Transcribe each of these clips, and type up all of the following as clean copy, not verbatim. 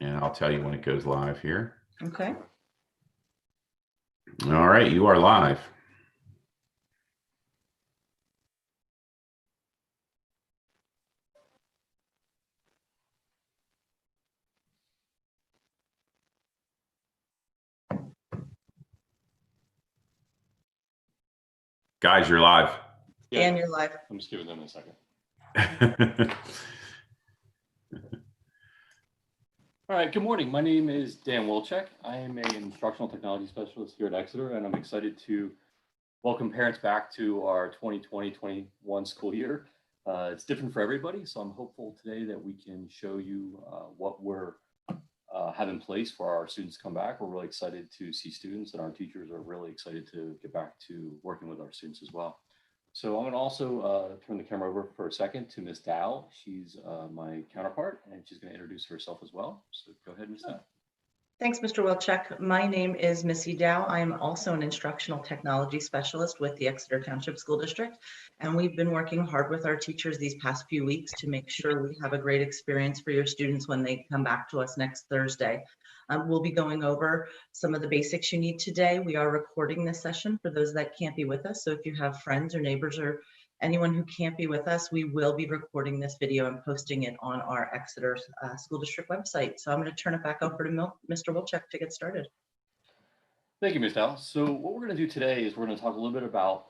and I'll tell you when it goes live here. Okay. All right, you are live. Guys, you're live. Yeah, and you're live. I'm just giving them a second. All right, good morning. My name is Dan Wilczek. I am an instructional technology specialist here at Exeter, and I'm excited to welcome parents back to our 2020-21 school year. It's different for everybody, so I'm hopeful today that we can show you what we're have in place for our students to come back. We're really excited to see students, and our teachers are really excited to get back to working with our students as well. So I'm going to also turn the camera over for a second to Miss Dow. She's my counterpart, and she's going to introduce herself as well. So go ahead, Miss Dow. Thanks, Mr. Wilczek. My name is Missy Dow. I am also an instructional technology specialist with the Exeter Township School District, and we've been working hard with our teachers these past few weeks to make sure we have a great experience for your students when they come back to us next Thursday. We'll be going over some of the basics you need today. We are recording this session for those that can't be with us, so if you have friends or neighbors or anyone who can't be with us, we will be recording this video and posting it on our Exeter School District website. So I'm going to turn it back over to Mr. Wilczek to get started. Thank you, Ms. Dow. So what we're going to do today is we're going to talk a little bit about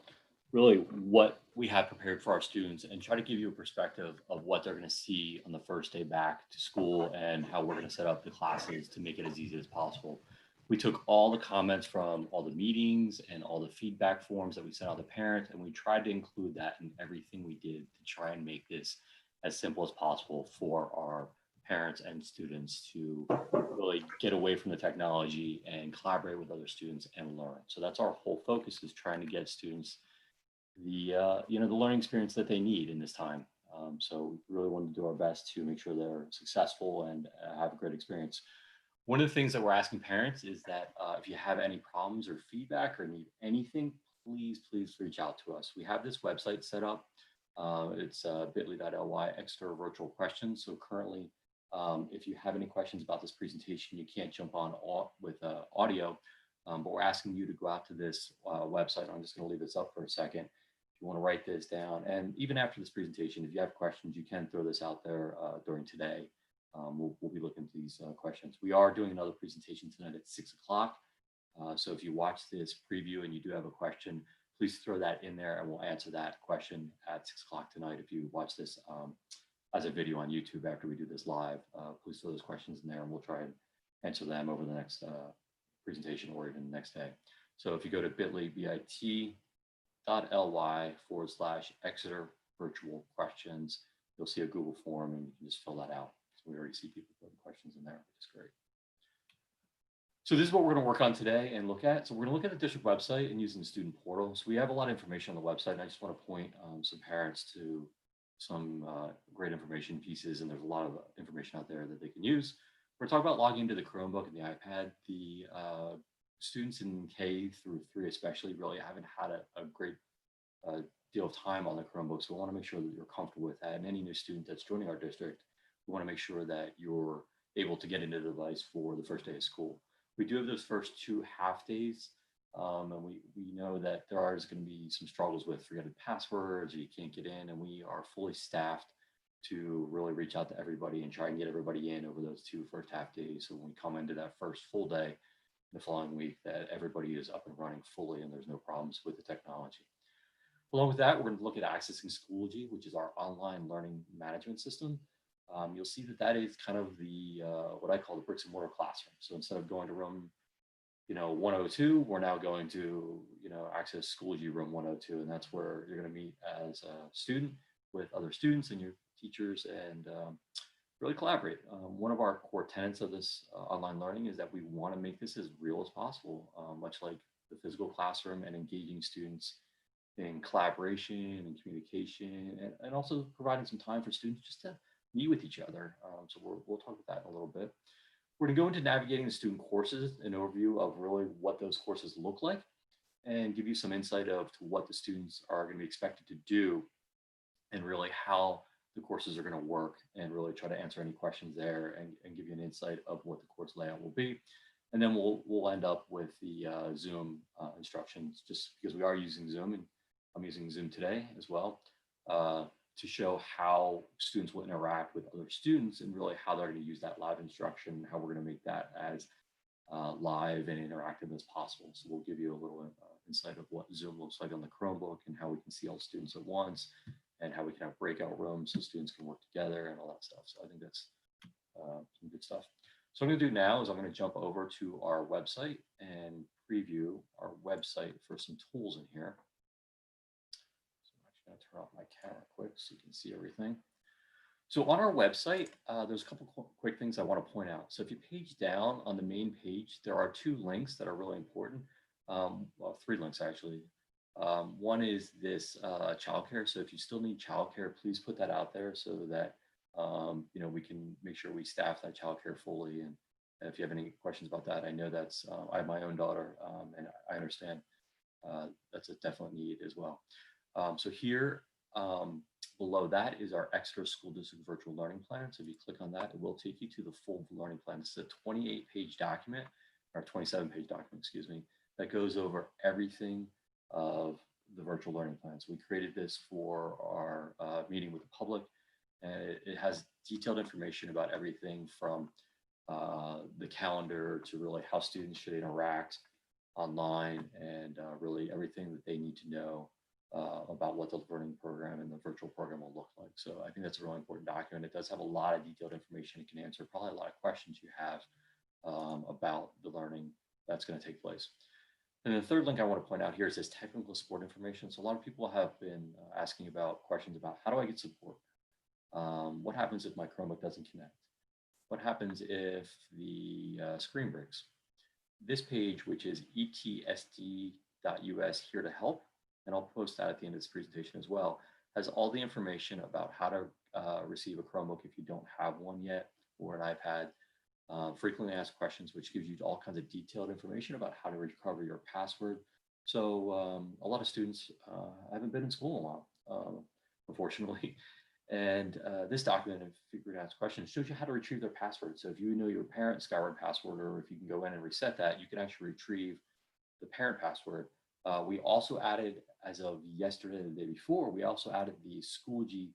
really what we have prepared for our students and try to give you a perspective of what they're going to see on the first day back to school and how we're going to set up the classes to make it as easy as possible. We took all the comments from all the meetings and all the feedback forms that we sent out to parents, and we tried to include that in everything we did to try and make this as simple as possible for our parents and students to really get away from the technology and collaborate with other students and learn. So that's our whole focus, is trying to get students the the learning experience that they need in this time. So we really want to do our best to make sure they're successful and have a great experience. One of the things that we're asking parents is that if you have any problems or feedback or need anything, please reach out to us. We have this website set up. It's bit.ly Exeter virtual questions. So currently, if you have any questions about this presentation, you can't jump on with audio, but we're asking you to go out to this website. I'm just going to leave this up for a second. If you want to write this down, and even after this presentation, if you have questions, you can throw this out there during today. We'll be looking at these questions. We are doing another presentation tonight at 6 o'clock. So if you watch this preview and you do have a question, please throw that in there and we'll answer that question at 6 o'clock tonight. If you watch this as a video on YouTube after we do this live, please throw those questions in there and we'll try and answer them over the next presentation or even the next day. So if you go to bit.ly Exeter virtual questions, you'll see a Google form and you can just fill that out. We already see people putting questions in there, which is great. So this is what we're going to work on today and look at. So we're going to look at the district website and using the student portal. So we have a lot of information on the website, and I just want to point some parents to some great information pieces, and there's a lot of information out there that they can use. We're talking about logging into the Chromebook and the iPad. The students in K through 3 especially really haven't had a great deal of time on the Chromebook, so we want to make sure that you're comfortable with that. And any new student that's joining our district, we want to make sure that you're able to get into the device for the first day of school. We do have those first 2 half days, and we know that there are going to be some struggles with forgetting passwords, or you can't get in, and we are fully staffed to really reach out to everybody and try and get everybody in over those 2 first half days. So when we come into that first full day the following week, that everybody is up and running fully and there's no problems with the technology. Along with that, we're going to look at accessing Schoology, which is our online learning management system. You'll see that that is kind of the what I call the bricks and mortar classroom. So instead of going to room 102, we're now going to access Schoology room 102, and that's where you're going to meet as a student with other students and your teachers and really collaborate. One of our core tenets of this online learning is that we want to make this as real as possible, much like the physical classroom, and engaging students in collaboration and communication, and also providing some time for students just to meet with each other. So we'll talk about that in a little bit. We're going to go into navigating the student courses, an overview of really what those courses look like, and give you some insight of to what the students are going to be expected to do and really how the course courses are going to work and really try to answer any questions there and give you an insight of what the course layout will be. And then we'll end up with the Zoom instructions, just because we are using Zoom, and I'm using Zoom today as well, to show how students will interact with other students and really how they're going to use that live instruction, how we're going to make that as live and interactive as possible. So we'll give you a little insight of what Zoom looks like on the Chromebook and how we can see all students at once and how we can have breakout rooms so students can work together and all that stuff. So I think that's some good stuff. So what I'm going to do now is I'm going to jump over to our website and preview our website for some tools in here. So I'm actually going to turn off my camera quick so you can see everything. So on our website, there's a couple quick things I want to point out. So if you page down on the main page, there are 2 links that are really important. Well, 3 links actually. One is this childcare. So if you still need childcare, please put that out there so that you know, we can make sure we staff that childcare fully. And if you have any questions about that, I know that's I have my own daughter, and I understand that's a definite need as well. So here below that is our Exeter School District Virtual Learning Plan. So if you click on that, it will take you to the full learning plan. This is a 28-page document, or 27-page document, excuse me, that goes over everything of the virtual learning plan. So we created this for our meeting with the public, and it has detailed information about everything from the calendar to really how students should interact online, and really everything that they need to know about what the learning program and the virtual program will look like. So I think that's a really important document. It does have a lot of detailed information. It can answer probably a lot of questions you have about the learning that's going to take place. And the third link I want to point out here is this technical support information. So a lot of people have been asking about questions about how do I get support? What happens if my Chromebook doesn't connect? What happens if the screen breaks? This page, which is ETSD.us here to help, and I'll post that at the end of this presentation as well, has all the information about how to receive a Chromebook if you don't have one yet, or an iPad. Frequently asked questions, which gives you all kinds of detailed information about how to recover your password. So a lot of students haven't been in school in a while, unfortunately. And this document, if you could ask questions, shows you how to retrieve their password. So if you know your parent's Skyward password, or if you can go in and reset that, you can actually retrieve the parent password. We also added, as of yesterday, the day before, we also added the Schoology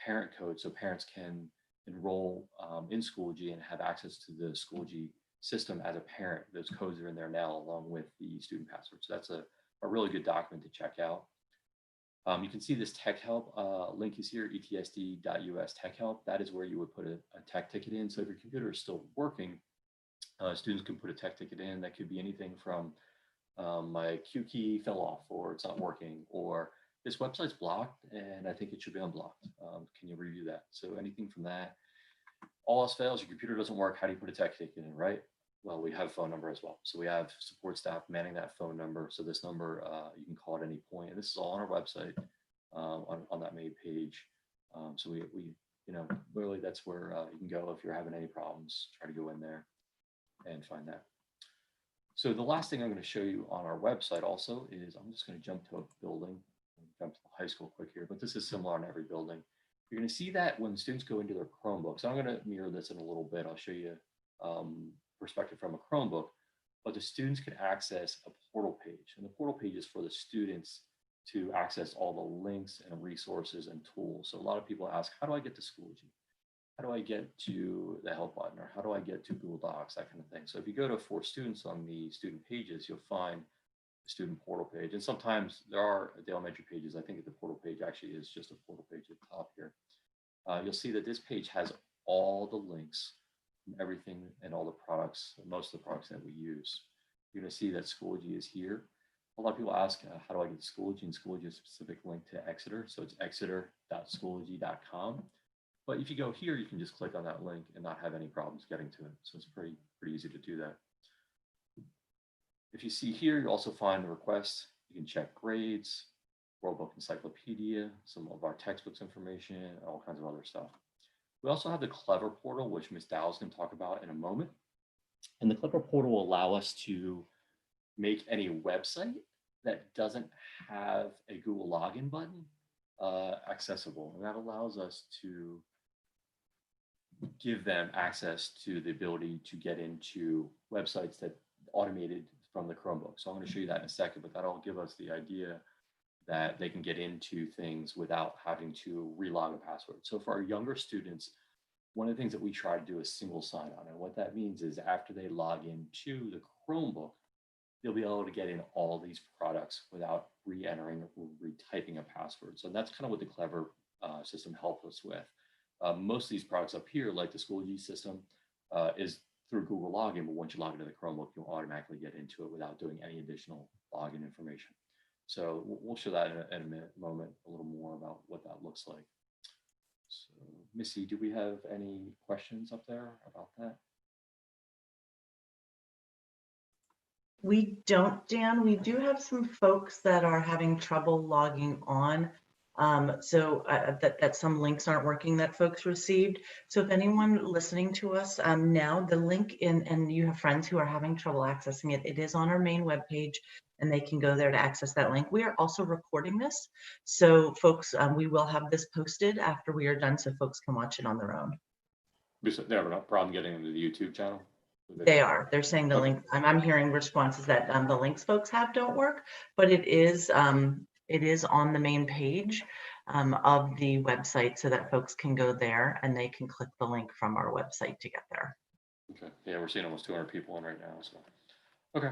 parent code, so parents can enroll in Schoology and have access to the Schoology system as a parent. Those codes are in there now, along with the student password. So that's a really good document to check out. You can see this tech help link is here, ETSD.us tech help. That is where you would put a tech ticket in. So if your computer is still working, students can put a tech ticket in. That could be anything from my Q key fell off, or it's not working, or this website's blocked and I think it should be unblocked. Can you review that? So anything from that. All else fails, your computer doesn't work, how do you put a tech ticket in, right? Well, we have a phone number as well. So we have support staff manning that phone number. So this number, you can call at any point. And this is all on our website, on that main page. So we, you know, really that's where you can go if you're having any problems, try to go in there and find that. So the last thing I'm going to show you on our website also is, I'm just going to jump to a building, jump to the high school quick here, but this is similar on every building. You're going to see that when students go into their Chromebooks, I'm going to mirror this in a little bit. I'll show you perspective from a Chromebook, but the students can access a portal page, and the portal page is for the students to access all the links and resources and tools. So a lot of people ask, how do I get to Schoology? How do I get to the help button, or how do I get to Google Docs, that kind of thing. So if you go to For Students on the student pages, you'll find the student portal page. And sometimes there are the elementary pages. I think the portal page actually is just a portal page at the top here. You'll see that this page has all the links and everything and all the products, most of the products that we use. You're going to see that Schoology is here. A lot of people ask, how do I get to Schoology? And Schoology is a specific link to Exeter. So it's exeter.schoology.com. But if you go here, you can just click on that link and not have any problems getting to it. So it's pretty easy to do that. If you see here, you also find the requests. You can check grades, Worldbook Encyclopedia, some of our textbooks information, and all kinds of other stuff. We also have the Clever portal, which Ms. Dow is going to talk about in a moment. And the Clever portal will allow us to make any website that doesn't have a Google login button accessible, and that allows us to give them access to the ability to get into websites that automated from the Chromebook. So I'm going to show you that in a second, but that'll give us the idea that they can get into things without having to relog a password. So for our younger students, one of the things that we try to do is single sign-on. And what that means is after they log into the Chromebook, they'll be able to get in all these products without re-entering or retyping a password. So that's kind of what the Clever system helped us with. Most of these products up here, like the Schoology system, is through Google Login, but once you log into the Chromebook, you'll automatically get into it without doing any additional login information. So we'll show that in a moment, a little more about what that looks like. So Missy, do we have any questions up there about that? We don't, Dan. We do have some folks that are having trouble logging on. That some links aren't working that folks received. So if anyone listening to us now, the link and you have friends who are having trouble accessing it, it is on our main webpage and they can go there to access that link. We are also recording this. So folks, we will have this posted after we are done so folks can watch it on their own. They have no problem getting into the YouTube channel? They are. They're saying the link. I'm hearing responses that the links folks have don't work, but it is on the main page of the website so that folks can go there and they can click the link from our website to get there. Okay. Yeah, we're seeing almost 200 people in right now. So, okay.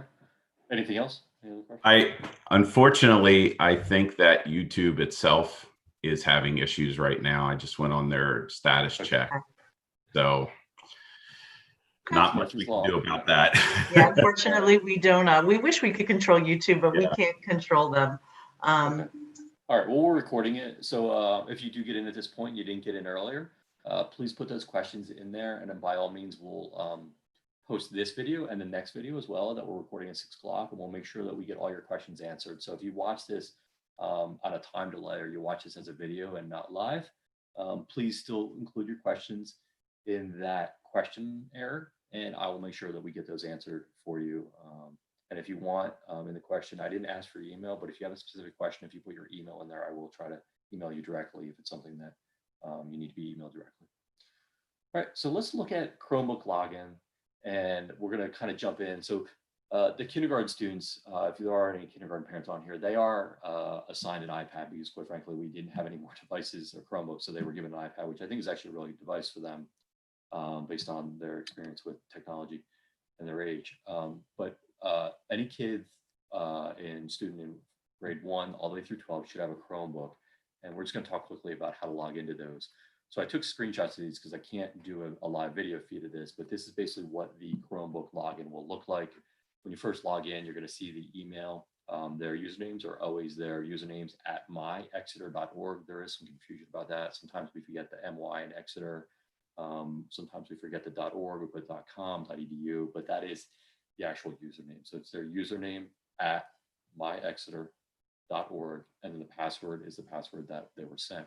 Anything else? Any other questions? Unfortunately, I think that YouTube itself is having issues right now. I just went on their status check. So not much we can do about that. Yeah, unfortunately, we don't. We wish we could control YouTube, but we can't control them. Okay. All right, well, we're recording it. So if you do get in at this point, you didn't get in earlier, please put those questions in there. And then by all means, we'll post this video and the next video as well that we're recording at 6 o'clock. And we'll make sure that we get all your questions answered. So if you watch this on a time delay or you watch this as a video and not live, please still include your questions in that questionnaire. And I will make sure that we get those answered for you. And if you want in the question, I didn't ask for your email, but if you have a specific question, if you put your email in there, I will try to email you directly if it's something that you need to be emailed directly. All right, so let's look at Chromebook Login, and we're going to kind of jump in. So the kindergarten students, if there are any kindergarten parents on here, they are assigned an iPad because, quite frankly, we didn't have any more devices or Chromebooks, so they were given an iPad, which I think is actually a really good device for them based on their experience with technology and their age. But any kid student in grade 1 all the way through 12 should have a Chromebook. And we're just going to talk quickly about how to log into those. So I took screenshots of these because I can't do a live video feed of this, but this is basically what the Chromebook login will look like. When you first log in, you're going to see the email. Their usernames are always their usernames at myexeter.org. There is some confusion about that. Sometimes we forget the my in Exeter. Sometimes we forget the .org, we put .com, .edu, but that is the actual username. So it's their username at myexeter.org, and then the password is the password that they were sent.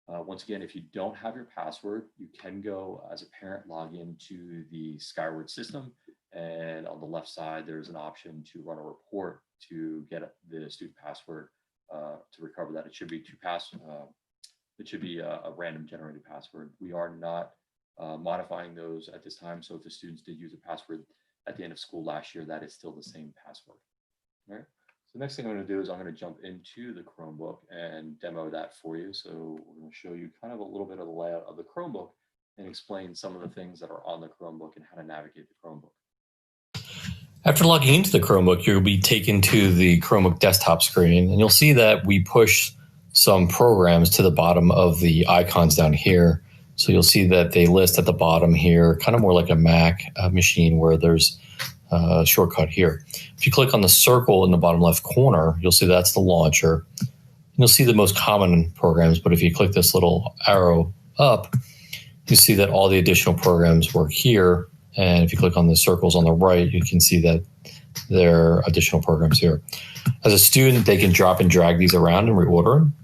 Once again, if you don't have your password, you can go as a parent log into the Skyward system, and on the left side, there's an option to run a report to get the student password to recover that. It should be it should be a random generated password. We are not modifying those at this time. So if the students did use a password at the end of school last year, that is still the same password. All right. So the next thing I'm going to do is I'm going to jump into the Chromebook and demo that for you. So we're going to show you kind of a little bit of the layout of the Chromebook and explain some of the things that are on the Chromebook and how to navigate the Chromebook. After logging into the Chromebook, you'll be taken to the Chromebook desktop screen, and you'll see that we push some programs to the bottom of the icons down here. So you'll see that they list at the bottom here, kind of more like a Mac machine where there's a shortcut here. If you click on the circle in the bottom left corner, you'll see that's the launcher. And you'll see the most common programs, but if you click this little arrow up, you see that all the additional programs work here. And if you click on the circles on the right, you can see that there are additional programs here. As a student, they can drop and drag these around and reorder them.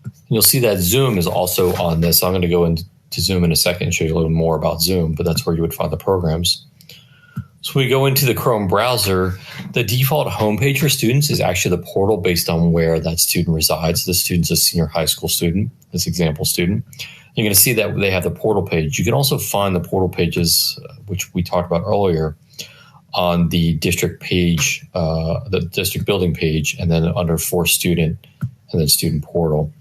And you'll see that Zoom is also on this. I'm going to go into Zoom in a second and show you a little more about Zoom, but that's where you would find the programs. So we go into the Chrome browser. The default homepage for students is actually the portal based on where that student resides. The student's a senior high school student, this example student. You're going to see that they have the portal page. You can also find the portal pages, which we talked about earlier, on the district page, the district building page, and then under for student, and then student portal.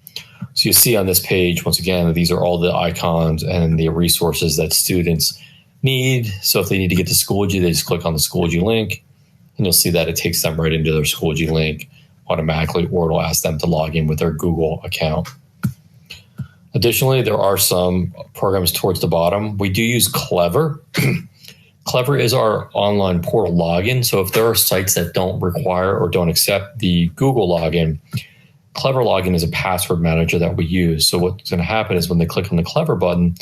So you see on this page, once again, these are all the icons and the resources that students need. So if they need to get to Schoology, they just click on the Schoology link, and you'll see that it takes them right into their Schoology link automatically, or it'll ask them to log in with their Google account. Additionally, there are some programs towards the bottom. We do use Clever. Clever is our online portal login. So if there are sites that don't require or don't accept the Google login, Clever Login is a password manager that we use. So what's going to happen is when they click on the Clever button,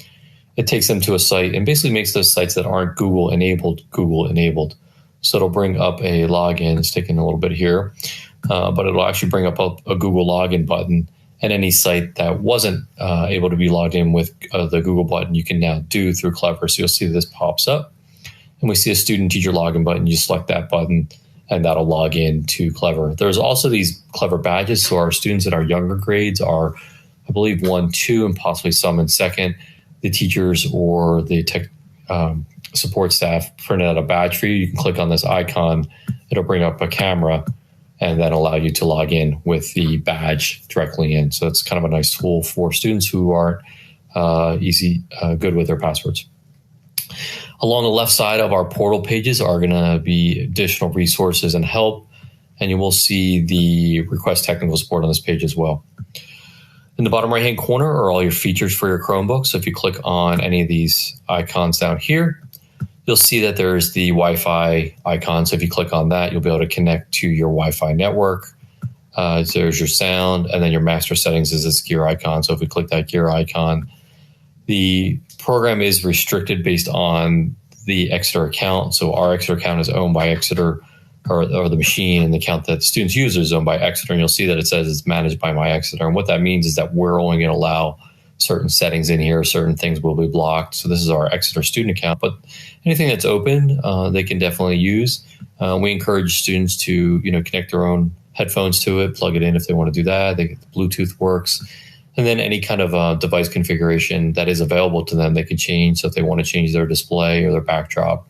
it takes them to a site and basically makes those sites that aren't Google enabled. So it'll bring up a login. It's taking a little bit here, but it'll actually bring up a Google login button. And any site that wasn't able to be logged in with the Google button, you can now do through Clever. So you'll see this pops up, and we see a student teacher login button. You select that button, and that'll log in to Clever. There's also these Clever badges. So our students in our younger grades are, I believe, 1, 2, and possibly some in 2nd. The teachers or the tech support staff printed out a badge for you. You can click on this icon. It'll bring up a camera, and then allow you to log in with the badge directly in. So it's kind of a nice tool for students who aren't good with their passwords. Along the left side of our portal pages are going to be additional resources and help, and you will see the request technical support on this page as well. In the bottom right-hand corner are all your features for your Chromebook. So if you click on any of these icons down here, you'll see that there's the Wi-Fi icon. So if you click on that, you'll be able to connect to your Wi-Fi network. There's your sound, and then your master settings is this gear icon. So if we click that gear icon, the program is restricted based on the Exeter account. So our Exeter account is owned by Exeter, or the machine and the account that students use is owned by Exeter. And you'll see that it says it's managed by my Exeter. And what that means is that we're only going to allow certain settings in here, certain things will be blocked. So this is our Exeter student account, but anything that's open, they can definitely use. We encourage students to, connect their own headphones to it, plug it in if they want to do that. The Bluetooth works. And then any kind of device configuration that is available to them, they can change. So if they want to change their display or their backdrop,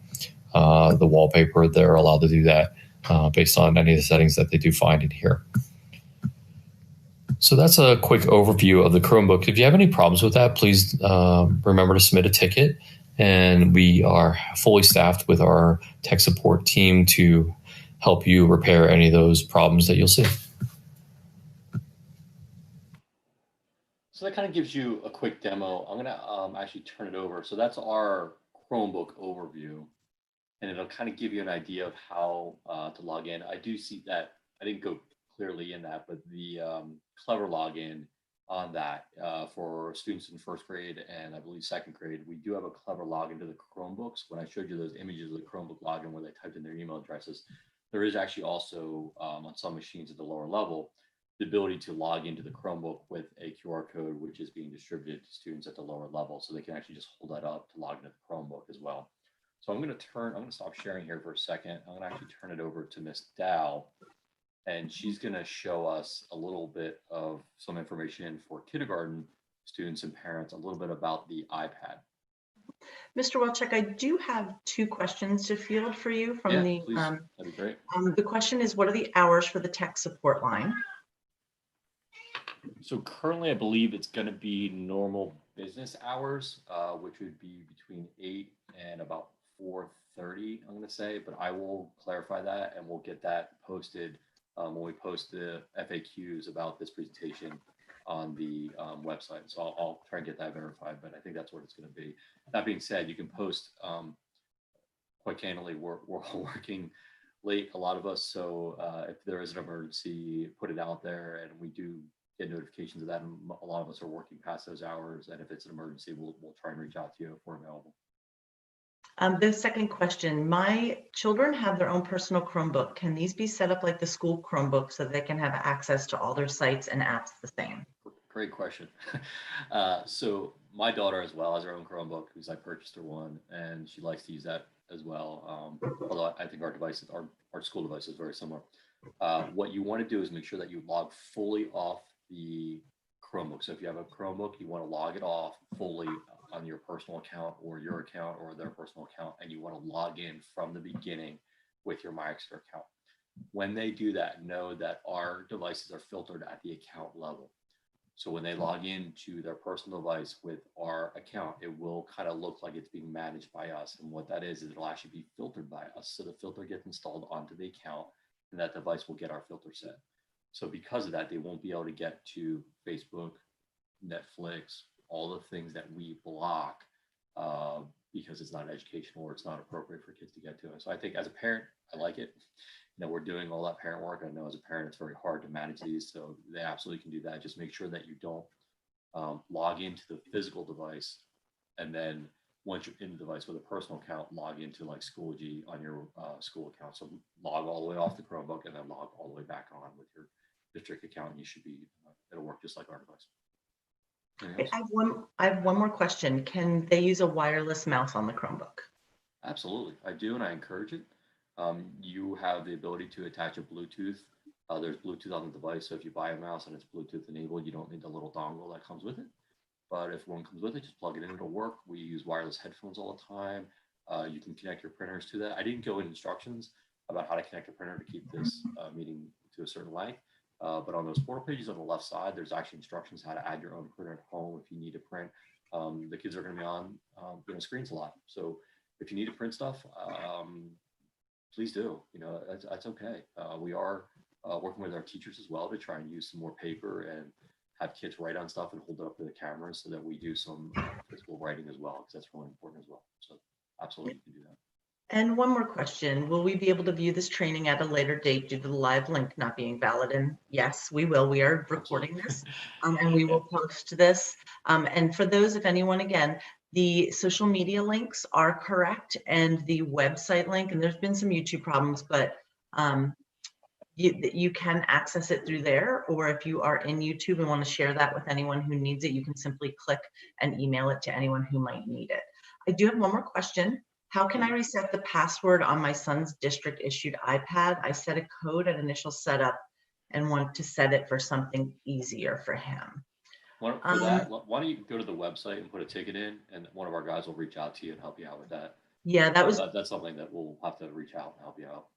the wallpaper, they're allowed to do that based on any of the settings that they do find in here. So that's a quick overview of the Chromebook. If you have any problems with that, please remember to submit a ticket. And we are fully staffed with our tech support team to help you repair any of those problems that you'll see. So that kind of gives you a quick demo. I'm going to actually turn it over. So that's our Chromebook overview, and it'll kind of give you an idea of how to log in. I do see that I didn't go clearly in that, but the Clever login on that for students in 1st grade and I believe 2nd grade, we do have a Clever login to the Chromebooks. When I showed you those images of the Chromebook login where they typed in their email addresses, there is actually also on some machines at the lower level, the ability to log into the Chromebook with a QR code, which is being distributed to students at the lower level. So they can actually just hold that up to log into the Chromebook as well. So I'm going to stop sharing here for a second. I'm going to actually turn it over to Miss Dow, and she's going to show us a little bit of some information for kindergarten students and parents, a little bit about the iPad. Mr. Welchek, I do have 2 questions to field for you from Please. That'd be great. The question is, what are the hours for the tech support line? So currently, I believe it's going to be normal business hours, which would be between 8 and about 4:30, I'm going to say, but I will clarify that and we'll get that posted when we post the FAQs about this presentation on the website. So I'll try and get that verified, but I think that's what it's going to be. That being said, you can post, quite candidly, we're all working late, a lot of us. So if there is an emergency, put it out there, and we do get notifications of that. And a lot of us are working past those hours. And if it's an emergency, we'll try and reach out to you if we're available. The second question, my children have their own personal Chromebook. Can these be set up like the school Chromebook so they can have access to all their sites and apps the same? Great question. So my daughter as well has her own Chromebook because I purchased her one, and she likes to use that as well. Although I think our devices, our school device is very similar. What you want to do is make sure that you log fully off the Chromebook. So if you have a Chromebook, you want to log it off fully on your personal account or your account or their personal account, and you want to log in from the beginning with your MyExeter account. When they do that, know that our devices are filtered at the account level. So when they log into their personal device with our account, it will kind of look like it's being managed by us. And what that is it'll actually be filtered by us. So the filter gets installed onto the account, and that device will get our filter set. So because of that, they won't be able to get to Facebook, Netflix, all the things that we block because it's not educational or it's not appropriate for kids to get to. And so I think as a parent, I like it. You know, we're doing all that parent work. I know as a parent, it's very hard to manage these. So they absolutely can do that. Just make sure that you don't log into the physical device. And then once you're in the device with a personal account, log into like Schoology on your school account. So log all the way off the Chromebook and then log all the way back on with your district account. And you should be, it'll work just like our device. I have one more question. Can they use a wireless mouse on the Chromebook? Absolutely. I do, and I encourage it. You have the ability to attach a Bluetooth. There's Bluetooth on the device. So if you buy a mouse and it's Bluetooth enabled, you don't need the little dongle that comes with it. But if one comes with it, just plug it in, it'll work. We use wireless headphones all the time. You can connect your printers to that. I didn't go into instructions about how to connect a printer to keep this meeting to a certain length. But on those portal pages on the left side, there's actually instructions how to add your own printer at home if you need to print. The kids are going to be on screens a lot. So if you need to print stuff, please do. You know, that's okay. We are working with our teachers as well to try and use some more paper and have kids write on stuff and hold it up to the camera so that we do some physical writing as well, because that's really important as well. So absolutely, you can do that. And one more question. Will we be able to view this training at a later date due to the live link not being valid? And yes, we will. We are recording this and we will post this. And for those, if anyone, again, the social media links are correct and the website link, and there's been some YouTube problems, but you can access it through there. Or if you are in YouTube and want to share that with anyone who needs it, you can simply click and email it to anyone who might need it. I do have one more question. How can I reset the password on my son's district issued iPad? I set a code at initial setup and want to set it for something easier for him. Why don't you go to the website and put a ticket in, and one of our guys will reach out to you and help you out with that. Yeah, that's something that we'll have to reach out and help you out.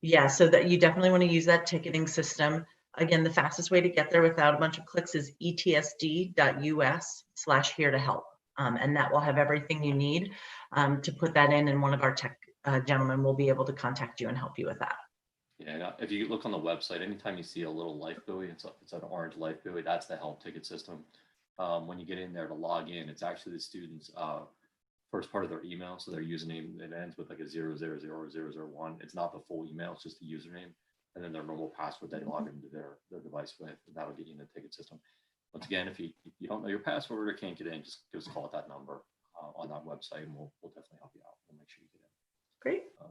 Yeah, so that you definitely want to use that ticketing system. Again, the fastest way to get there without a bunch of clicks is etsd.us/here to help. And that will have everything you need to put that in, and one of our tech gentlemen will be able to contact you and help you with that. Yeah, if you look on the website, anytime you see a little life buoy, it's an orange life buoy, that's the help ticket system. When you get in there to log in, it's actually the student's first part of their email. So their username, it ends with like a 0000001. It's not the full email, it's just the username. And then their normal password they log into their device with, and that'll get you in the ticket system. Once again, if you don't know your password or can't get in, just give us a call at that number on that website, and we'll definitely help you out. We'll make sure you get in. Great. All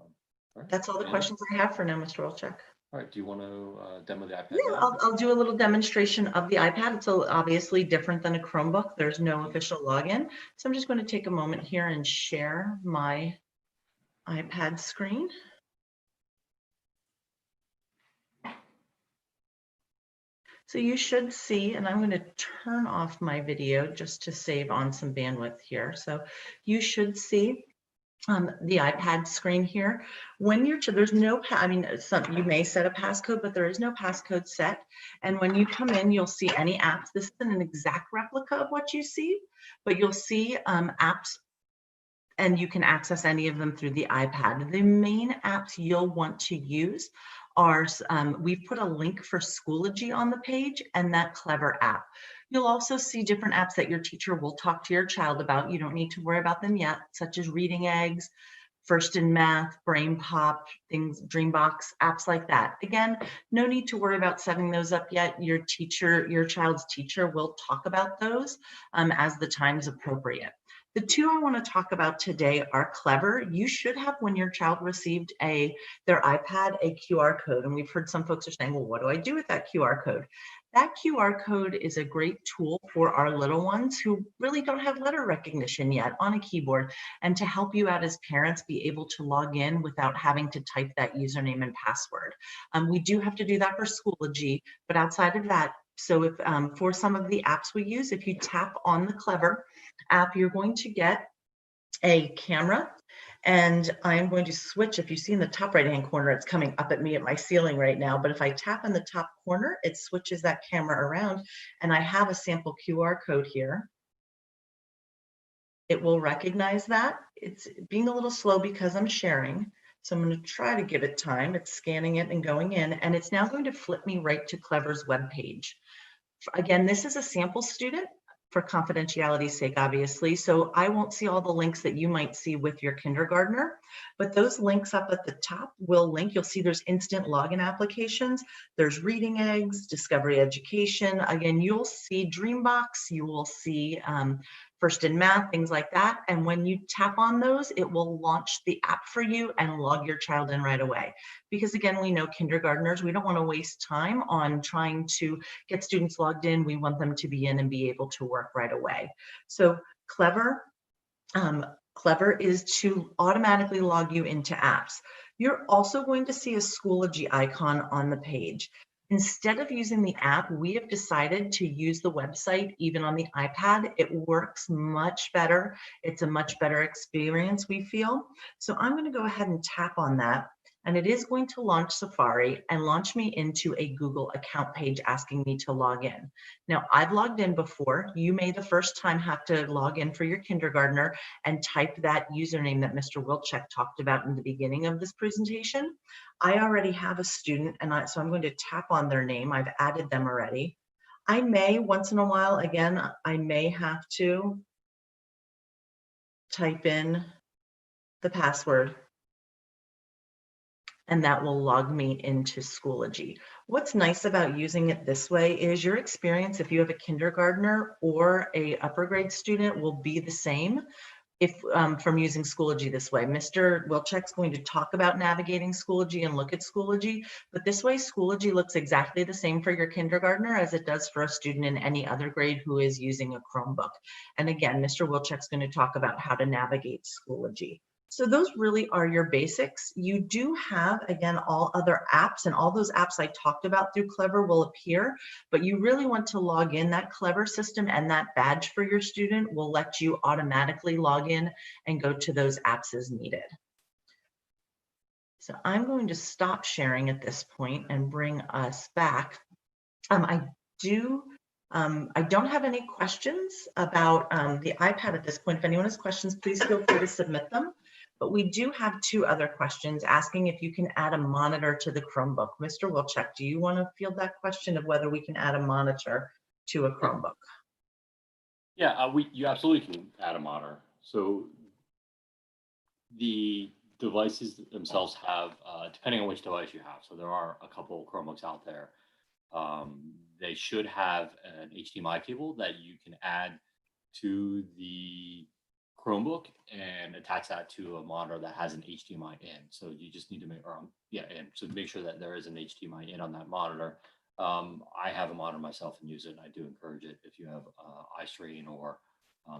right. That's all the questions I have for now, Mr. Wilczek. All right. Do you want to demo the iPad? Yeah, I'll do a little demonstration of the iPad. It's obviously different than a Chromebook. There's no official login. So I'm just going to take a moment here and share my iPad screen. So you should see, and I'm going to turn off my video just to save on some bandwidth here. So you should see the iPad screen here. When you're, there's no, you may set a passcode, but there is no passcode set. And when you come in, you'll see any apps. This isn't an exact replica of what you see, but you'll see apps, and you can access any of them through the iPad. The main apps you'll want to use are, we've put a link for Schoology on the page and that Clever app. You'll also see different apps that your teacher will talk to your child about. You don't need to worry about them yet, such as Reading Eggs, First in Math, Brain Pop, things, Dreambox, apps like that. Again, no need to worry about setting those up yet. Your child's teacher will talk about those as the time's appropriate. The two I want to talk about today are Clever. You should have, when your child received their iPad, a QR code. And we've heard some folks are saying, well, what do I do with that QR code? That QR code is a great tool for our little ones who really don't have letter recognition yet on a keyboard, and to help you out as parents be able to log in without having to type that username and password. We do have to do that for Schoology, but outside of that, so if for some of the apps we use, if you tap on the Clever app, you're going to get a camera, and I'm going to switch. If you see in the top right hand corner, it's coming up at me at my ceiling right now, but if I tap in the top corner, it switches that camera around, and I have a sample QR code here. It will recognize that. It's being a little slow because I'm sharing, so I'm going to try to give it time. It's scanning it and going in, and it's now going to flip me right to Clever's webpage. Again, this is a sample student for confidentiality's sake, obviously, so I won't see all the links that you might see with your kindergartner, but those links up at the top will link. You'll see there's instant login applications, there's Reading Eggs, Discovery Education. Again, you'll see Dreambox, you will see First in Math, things like that. And when you tap on those, it will launch the app for you and log your child in right away. Because again, we know kindergartners, we don't want to waste time on trying to get students logged in. We want them to be in and be able to work right away. So Clever is to automatically log you into apps. You're also going to see a Schoology icon on the page. Instead of using the app, we have decided to use the website even on the iPad. It works much better. It's a much better experience, we feel. So I'm going to go ahead and tap on that, and it is going to launch Safari and launch me into a Google account page asking me to log in. Now, I've logged in before. You may the first time have to log in for your kindergartner and type that username that Mr. Wilczek talked about in the beginning of this presentation. I already have a student, and so I'm going to tap on their name. I've added them already. I may, once in a while, again, I may have to type in the password, and that will log me into Schoology. What's nice about using it this way is your experience, if you have a kindergartner or a upper grade student, will be the same if from using Schoology this way. Mr. Wilczek's going to talk about navigating Schoology and look at Schoology, but this way Schoology looks exactly the same for your kindergartner as it does for a student in any other grade who is using a Chromebook. And again, Mr. Wilczek's going to talk about how to navigate Schoology. So those really are your basics. You do have, again, all other apps, and all those apps I talked about through Clever will appear, but you really want to log in. That Clever system and that badge for your student will let you automatically log in and go to those apps as needed. So I'm going to stop sharing at this point and bring us back. I don't have any questions about the iPad at this point. If anyone has questions, please feel free to submit them. But we do have two other questions asking if you can add a monitor to the Chromebook. Mr. Wilczek, do you want to field that question of whether we can add a monitor to a Chromebook? Yeah, you absolutely can add a monitor. So the devices themselves have, depending on which device you have, so there are a couple Chromebooks out there. They should have an HDMI cable that you can add to the Chromebook and attach that to a monitor that has an HDMI in. So you just need to make, so make sure that there is an HDMI in on that monitor. I have a monitor myself and use it, and I do encourage it. If you have iScreen or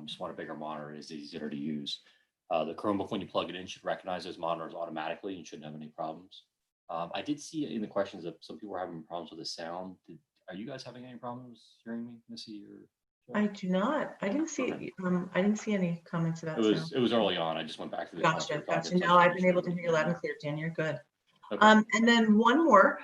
just want a bigger monitor, it's easier to use. The Chromebook, when you plug it in, should recognize those monitors automatically and shouldn't have any problems. I did see in the questions that some people were having problems with the sound. Are you guys having any problems hearing me, Missy? Or I do not. I didn't see. I didn't see any comments about sound. It was early on. I just went back to the. Gotcha. No, I've been able to hear you loud and clear, Dan. You're good. Okay. And then one more,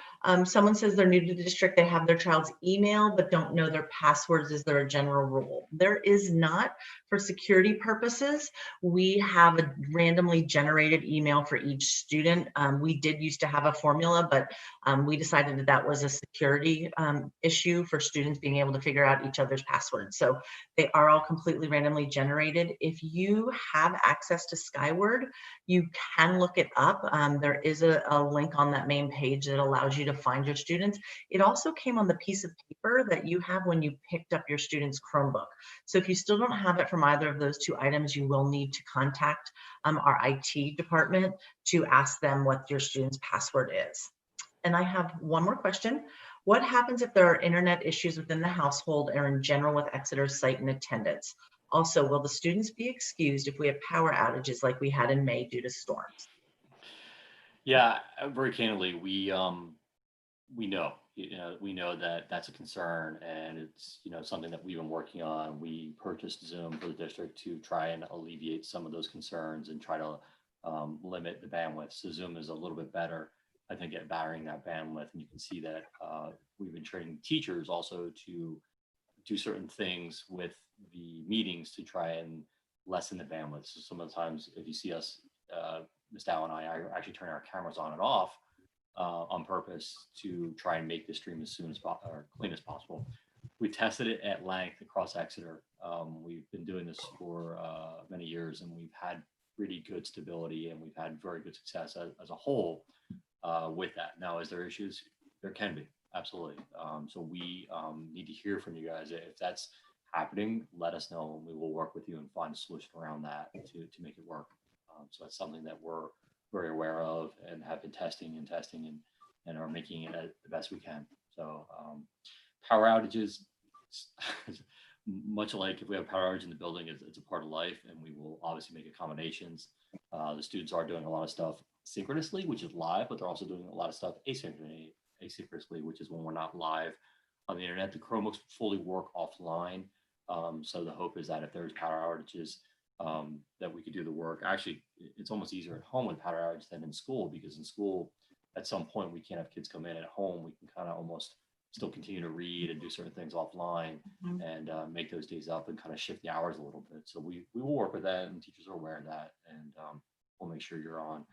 someone says they're new to the district, they have their child's email, but don't know their passwords. Is there a general rule? There is not. For security purposes, we have a randomly generated email for each student. We did used to have a formula, but we decided that that was a security issue for students being able to figure out each other's passwords. So they are all completely randomly generated. If you have access to Skyward, you can look it up. There is a link on that main page that allows you to find your students. It also came on the piece of paper that you have when you picked up your student's Chromebook. So if you still don't have it from either of those two items, you will need to contact our IT department to ask them what your student's password is. And I have one more question. What happens if there are internet issues within the household or in general with Exeter's site and attendance? Also, will the students be excused if we have power outages like we had in May due to storms? Yeah, very candidly, we know that that's a concern, and it's something that we've been working on. We purchased Zoom for the district to try and alleviate some of those concerns and try to limit the bandwidth. So Zoom is a little bit better, I think, at varying that bandwidth, and you can see that we've been training teachers also to do certain things with the meetings to try and lessen the bandwidth. So some of the times, if you see us, Ms. Dow and I are actually turning our cameras on and off on purpose to try and make the stream as soon as or clean as possible. We tested it at length across Exeter. We've been doing this for many years, and we've had really good stability, and we've had very good success as a whole with that. Now, is there issues? There can be, absolutely. So we need to hear from you guys. If that's happening, let us know, and we will work with you and find a solution around that to make it work. So that's something that we're very aware of and have been testing and are making it the best we can. So power outages, much like if we have power outage in the building, it's a part of life, and we will obviously make accommodations. The students are doing a lot of stuff synchronously, which is live, but they're also doing a lot of stuff asynchronously, which is when we're not live on the internet. The Chromebooks fully work offline. So the hope is that if there's power outages, that we could do the work. Actually, it's almost easier at home with power outage than in school, because in school, at some point, we can't have kids come in. At home, we can kind of almost still continue to read and do certain things offline and make those days up and kind of shift the hours a little bit. So we will work with that, and teachers are aware of that, and we'll make sure you're on.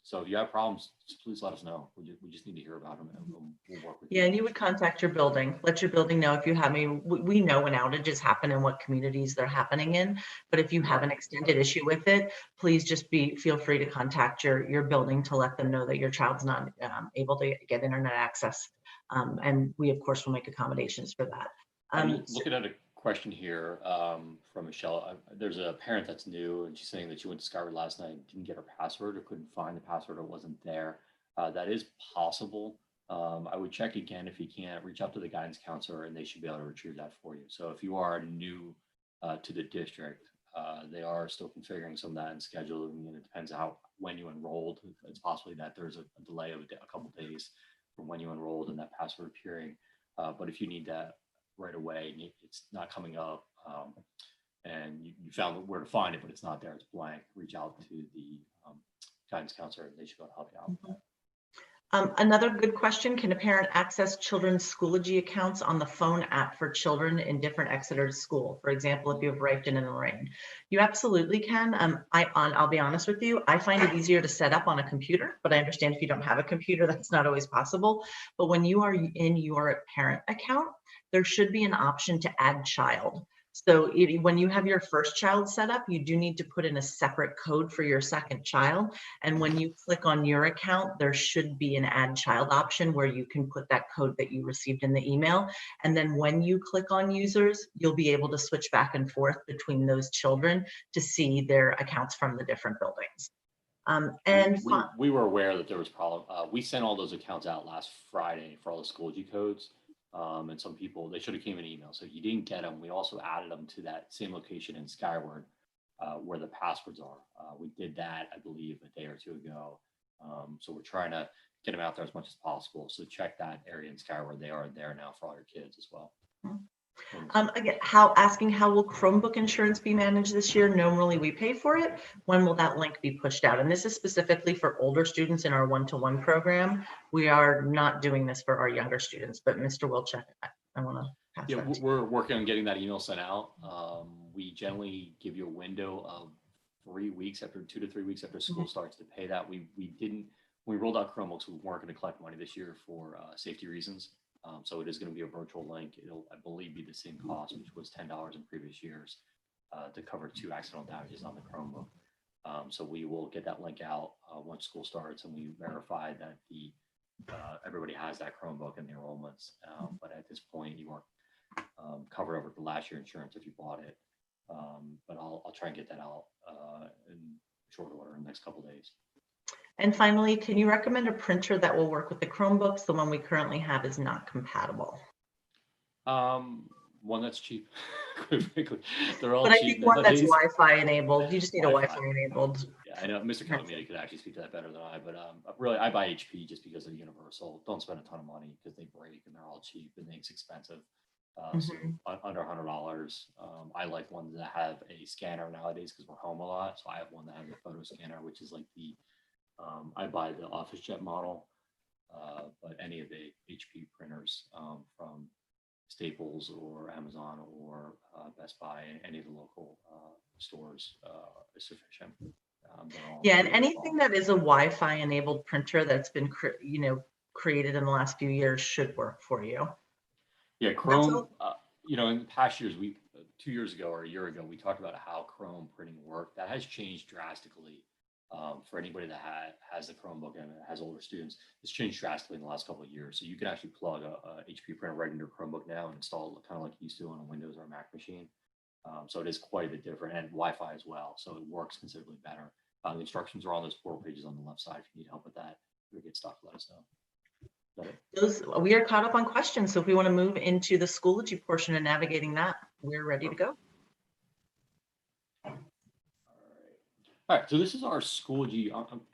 So if you have problems, please let us know. We just need to hear about them, and we'll work with you. Yeah, and you would contact your building. Let your building know if you have. I mean, we know when outages happen and what communities they're happening in. But if you have an extended issue with it, please just feel free to contact your building to let them know that your child's not able to get internet access. And we, of course, will make accommodations for that. I'm looking at a question here from Michelle. There's a parent that's new, and she's saying that she went to Skyward last night, didn't get her password, or couldn't find the password, or wasn't there. That is possible. I would check again. If you can't, reach out to the guidance counselor, and they should be able to retrieve that for you. So if you are new to the district, they are still configuring some of that and scheduling, and it depends when you enrolled. It's possibly that there's a delay of a couple of days from when you enrolled and that password appearing. But if you need that right away and it's not coming up, and you found where to find it, but it's not there, it's blank, reach out to the guidance counselor. They should be able to help you out. Another good question: can a parent access children's Schoology accounts on the phone app for children in different Exeter school? For example, if you have Brighton and Lorraine, you absolutely can. I'll be honest with you, I find it easier to set up on a computer, but I understand if you don't have a computer, that's not always possible. But when you are in your parent account, there should be an option to add child. So when you have your first child set up, you do need to put in a separate code for your second child. And when you click on your account, there should be an add child option where you can put that code that you received in the email. And then when you click on users, you'll be able to switch back and forth between those children to see their accounts from the different buildings. And we were aware that there was problem. We sent all those accounts out last Friday for all the Schoology codes. And some people, they should have came in email. So if you didn't get them, we also added them to that same location in Skyward where the passwords are. We did that, I believe, a day or two ago. So we're trying to get them out there as much as possible. So check that area in Skyward. They are there now for all your kids as well. Again, asking how will Chromebook insurance be managed this year? Normally we pay for it. When will that link be pushed out? And this is specifically for older students in our one-to-one program. We are not doing this for our younger students, but Mr. Wilczek, I want to pass that to you. We're working on getting that email sent out. We generally give you a window of 3 weeks, after 2 to 3 weeks after school starts, to pay that. We didn't, when we rolled out Chromebooks, we weren't going to collect money this year for safety reasons. So it is going to be a virtual link. It'll, I believe, be the same cost, which was $10 in previous years, to cover 2 accidental damages on the Chromebook. So we will get that link out once school starts, and we verify that everybody has that Chromebook in the enrollments. But at this point, you aren't covered over the last year insurance if you bought it. But I'll try and get that out in short order in the next couple of days. And finally, can you recommend a printer that will work with the Chromebooks? The one we currently have is not compatible. One that's cheap. Quite frankly, they're all But I cheap think one that's nowadays. Wi-Fi enabled. You just need a Wi-Fi. Wi-Fi enabled. Yeah, I know Mr. Calamita could actually speak to that better than I, but really, I buy HP just because they're universal. Don't spend a ton of money because they break and they're all cheap and they're expensive. So under $100. I like ones that have a scanner nowadays because we're home a lot. So I have one that has a photo scanner, which is like the I buy the OfficeJet model, but any of the HP printers from Staples or Amazon or Best Buy and any of the local stores is sufficient. Yeah, and anything that is a Wi-Fi enabled printer that's been, created in the last few years should work for you. Yeah, Chrome, in the past years, 2 years ago or a year ago, we talked about how Chrome printing worked. That has changed drastically for anybody that has the Chromebook and has older students. It's changed drastically in the last couple of years. So you can actually plug a HP printer right into your Chromebook now and install it kind of like you used to on a Windows or a Mac machine. So it is quite a bit different, and Wi-Fi as well. So it works considerably better. The instructions are on those 4 pages on the left side. If you need help with that, if you get stuck, let us know. We are caught up on questions. So if we want to move into the Schoology portion and navigating that, we're ready to go. All right, so this is our Schoology.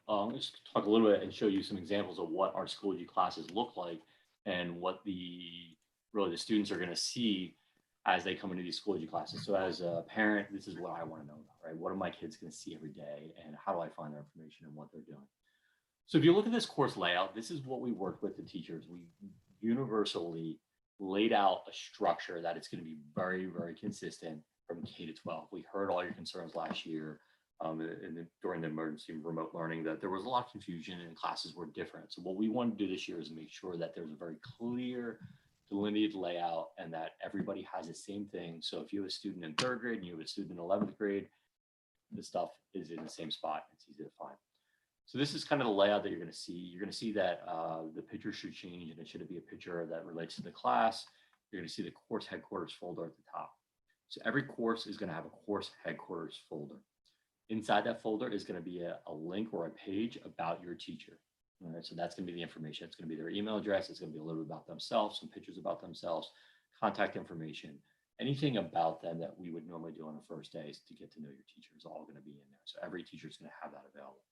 Let's talk a little bit and show you some examples of what our Schoology classes look like and what the students are going to see as they come into these Schoology classes. So as a parent, this is what I want to know about, right? What are my kids going to see every day, and how do I find their information and what they're doing? So if you look at this course layout, this is what we worked with the teachers. We universally laid out a structure that it's going to be very, very consistent from K to 12. We heard all your concerns last year during the emergency remote learning that there was a lot of confusion and classes were different. So what we want to do this year is make sure that there's a very clear delineated layout and that everybody has the same thing. So if you have a student in 3rd grade and you have a student in 11th grade, the stuff is in the same spot. It's easy to find. So this is kind of the layout that you're going to see. You're going to see that the picture should change, and it should be a picture that relates to the class. You're going to see the course headquarters folder at the top. So every course is going to have a course headquarters folder. Inside that folder is going to be a link or a page about your teacher. All right, so that's going to be the information. It's going to be their email address. It's going to be a little bit about themselves, some pictures about themselves, contact information, anything about them that we would normally do on the first day to get to know your teacher is all going to be in there. So every teacher is going to have that available.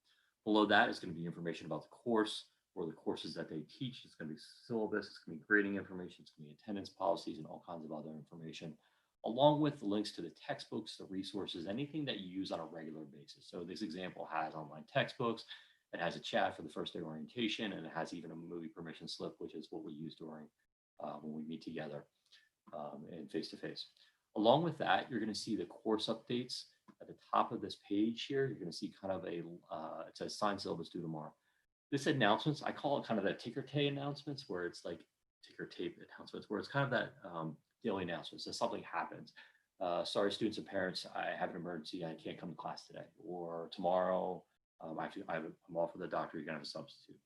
Below that is going to be information about the course or the courses that they teach. It's going to be syllabus. It's going to be grading information. It's going to be attendance policies and all kinds of other information, along with the links to the textbooks, the resources, anything that you use on a regular basis. So this example has online textbooks. It has a chat for the first day orientation, and it has even a movie permission slip, which is what we use during when we meet together and face-to-face. Along with that, you're going to see the course updates at the top of this page here. You're going to see kind of it says signed syllabus due tomorrow. This announcements, I call it kind of that ticker tape announcements, where it's like ticker tape announcements, where it's kind of that daily announcements that something happens. Sorry, students and parents, I have an emergency. I can't come to class today. Or tomorrow, I'm off with the doctor. You're going to have a substitute.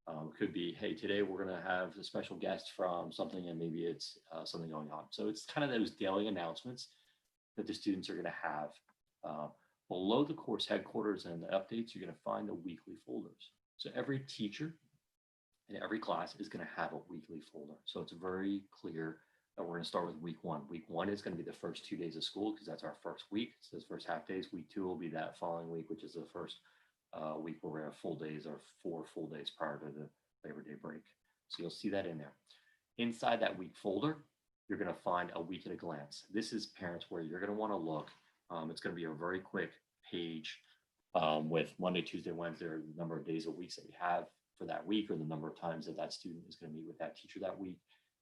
It could be, hey, today we're going to have a special guest from something, and maybe it's something going on. So it's kind of those daily announcements that the students are going to have. Below the course headquarters and the updates, you're going to find the weekly folders. So every teacher in every class is going to have a weekly folder. So it's very clear that we're going to start with week 1. Week 1 is going to be the first 2 days of school because that's our first week. It's those first half days. Week 2 will be that following week, which is the first week where we have full days or 4 full days prior to the Labor Day break. So you'll see that in there. Inside that week folder, you're going to find a week at a glance. This is parents where you're going to want to look. It's going to be a very quick page with Monday, Tuesday, Wednesday, or the number of days or weeks that we have for that week, or the number of times that that student is going to meet with that teacher that week,